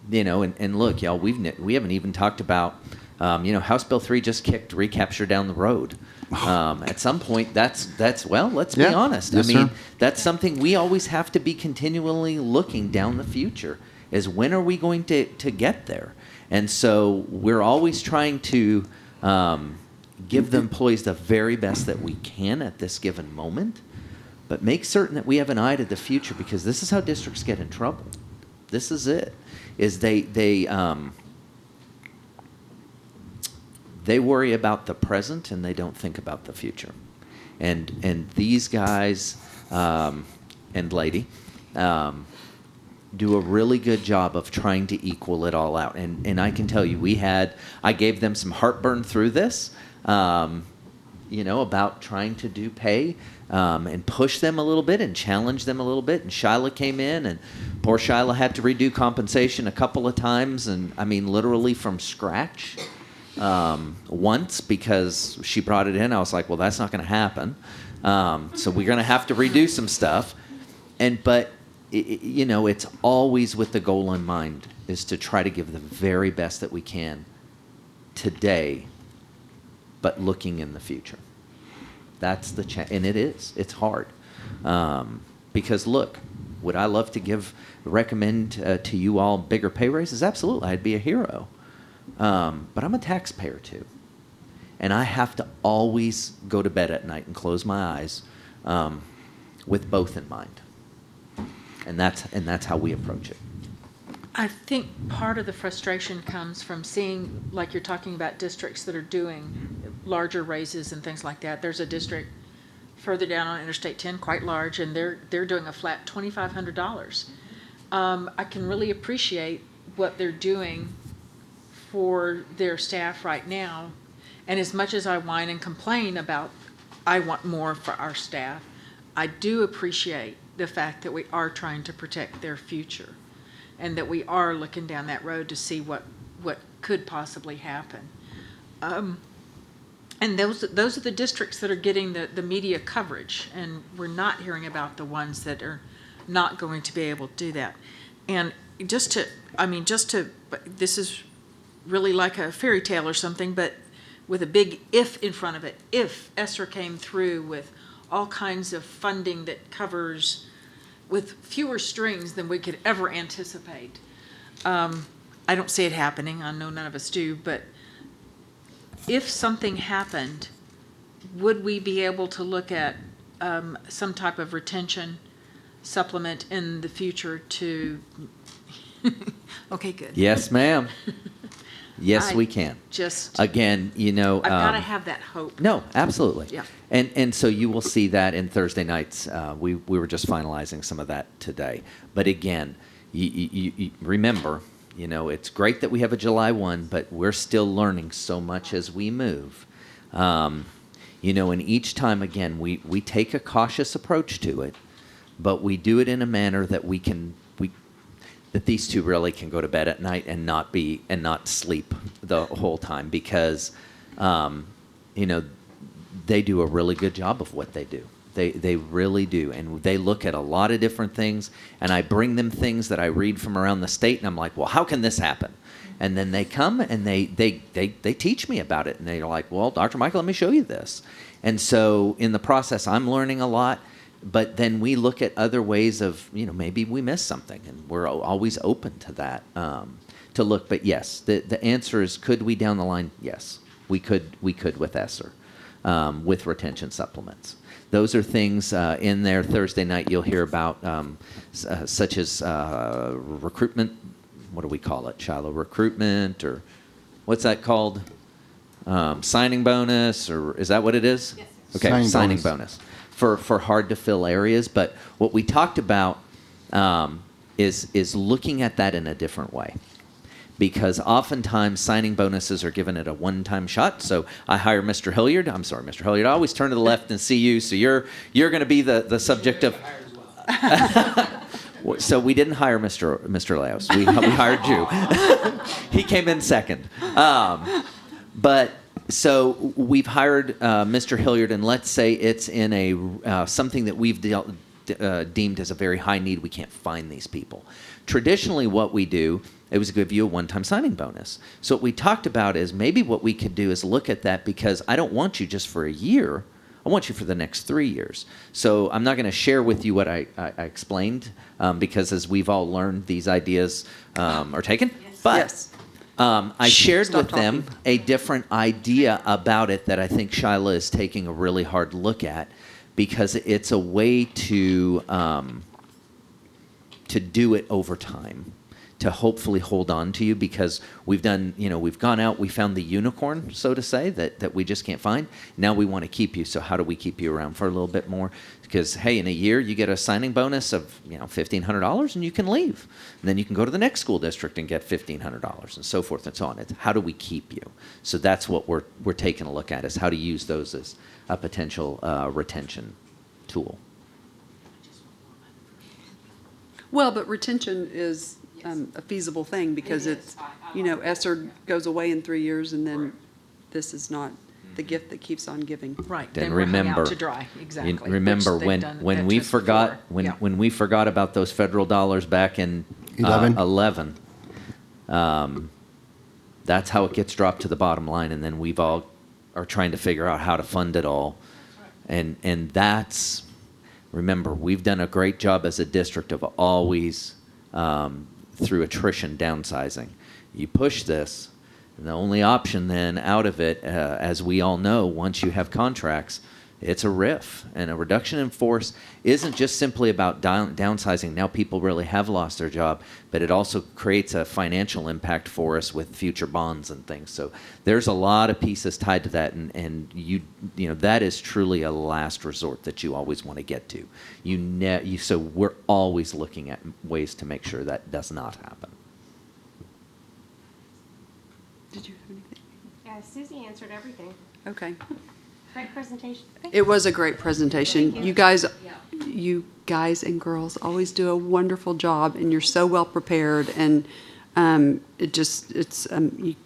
You know, and look, y'all, we haven't even talked about, you know, House Bill 3 just kicked recapture down the road. At some point, that's well, let's be honest. Yes, I mean, sir. that's something we always have to be continually looking down the future, is when are we going to get there? And so we're always trying to give the employees the very best that we can at this given moment, but make certain that we have an eye to the future, because this is how districts get in trouble. This is it, is they worry about the present and they don't think about the future. And these guys and lady do a really good job of trying to equal it all out. And I can tell you, I gave them some heartburn through this, you know, about trying to do pay and push them a little bit and challenge them a little bit. And Shyla came in, and poor Shyla had to redo compensation a couple of times, and I mean literally from scratch. Once, because she brought it in, I was like, well, that's not going to happen. So we're going to have to redo some stuff. But you know, it's always with the goal in mind, is to try to give the very best that we can today, but looking in the future. That's the and it's hard. Because look, Would I love to recommend to you all bigger pay raises? Absolutely, I'd be a hero. But I'm a taxpayer too. And I have to always go to bed at night and close my eyes with both in mind. And that's how we approach it. I think part of the frustration comes from seeing, like you're talking about districts that are doing larger raises and things like that. There's a district further down on Interstate 10, quite large, and they're doing a flat $2,500. I can really appreciate what they're doing for their staff right now. And as much as I whine and complain about, I want more for our staff, I do appreciate the fact that we are trying to protect their future and that we are looking down that road to see what could possibly happen. And those are the districts that are getting the media coverage, and we're not hearing about the ones that are not going to be able to do that. And this is really like a fairy tale or something, but with a big if in front of it. If ESSER came through with all kinds of funding that covers with fewer strings than we could ever anticipate. I don't see it happening. I know none of us do, but if something happened, would we be able to look at some type of retention supplement in the future to... Okay, good. Yes, ma'am. Yes, we can. Just again, I've got to have that hope. No, absolutely. Yeah. And so you will see that in Thursday nights. We were just finalizing some of that today. But again, you remember, it's great that we have a July 1, but we're still learning so much as we move. And each time, again, we take a cautious approach to it, but we do it in a manner that that these two really can go to bed at night and not sleep the whole time, because they do a really good job of what they do. They really do, and they look at a lot of different things, and I bring them things that I read from around the state, and I'm like, well, how can this happen? And then they come and they teach me about it, and they're like, well, Dr. Michael, let me show you this. And so in the process, I'm learning a lot. But then we look at other ways of, maybe we missed something, and we're always open to that, to look. But yes, the answer is, could we down the line? Yes, we could with ESSER, with retention supplements. Those are things in there. Thursday night you'll hear about, such as recruitment. What do we call it? Shiloh recruitment, or what's that called? Signing bonus, or is that what it is? Yes. Okay, signing bonus. For hard to fill areas, but what we talked about is looking at that in a different way, because oftentimes signing bonuses are given at a one-time shot. So I hire Mr. Hilliard. I'm sorry, Mr. Hilliard. I always turn to the left and see you. So you're going to be the subject of. So we didn't hire Mr. Laos. We hired you. He came in second, but. So we've hired Mr. Hilliard, and let's say it's in a something that we've deemed as a very high need. We can't find these people. Traditionally, what we do, it was give you a one-time signing bonus. So what we talked about is maybe what we could do is look at that, because I don't want you just for a year. I want you for the next 3 years. So I'm not going to share with you what I explained, because as we've all learned, these ideas are taken. Yes. But yes. I shared with them a different idea about it that I think Shyla is taking a really hard look at, because it's a way to do it over time, to hopefully hold on to you, because we've done, we've gone out, we found the unicorn, so to say, that we just can't find. Now we want to keep you. So how do we keep you around for a little bit more? Because, hey, in a year you get a signing bonus of $1,500 and you can leave. And then you can go to the next school district and get $1,500 and so forth and so on. It's how do we keep you? So that's what we're taking a look at, is how to use those as a potential retention tool. Well, but retention is a feasible thing, because it's, ESSER goes away in 3 years, and then this is not the gift that keeps on giving. Right. Then we're hung remember, out to dry. Exactly. Remember when we forgot when we forgot about those federal dollars back in 11. That's how it gets dropped to the bottom line, and then we've all are trying to figure out how to fund it all, and that's Remember, we've done a great job as a district of always, through attrition, downsizing. You push this, and the only option then out of it, as we all know, once you have contracts, it's a RIF. And a reduction in force isn't just simply about downsizing. Now people really have lost their job, but it also creates a financial impact for us with future bonds and things. So there's a lot of pieces tied to that, and you know that is truly a last resort that you always want to get to. So we're always looking at ways to make sure that does not happen. Did you have anything? Yeah, Susie answered everything. Okay. Great presentation. It was a great presentation. You guys and girls always do a wonderful job, and you're so well prepared, and you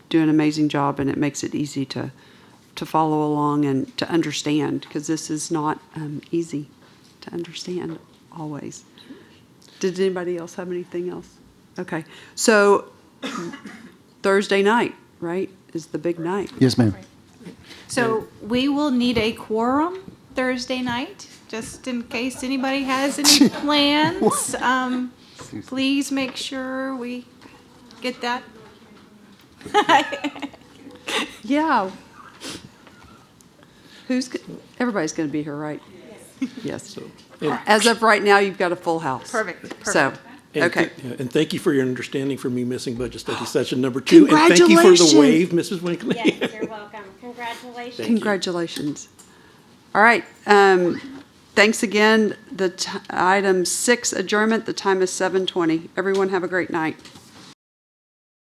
do an amazing job, and it makes it easy to follow along and to understand, because this is not easy to understand always. Did anybody else have anything else? Okay, so Thursday night, right, is the big night. Yes, ma'am. So we will need a quorum Thursday night, just in case anybody has any plans. Please make sure we get that. Yeah. Everybody's going to be here, right? Yes. As of right now, you've got a full house. Perfect. So, okay. And thank you for your understanding for me missing budget study session number 2. And thank you for the wave, Mrs. Winkley. Yes, you're welcome. Congratulations. Congratulations. All right. Thanks again. Item 6, adjournment. The time is 7:20. Everyone have a great night.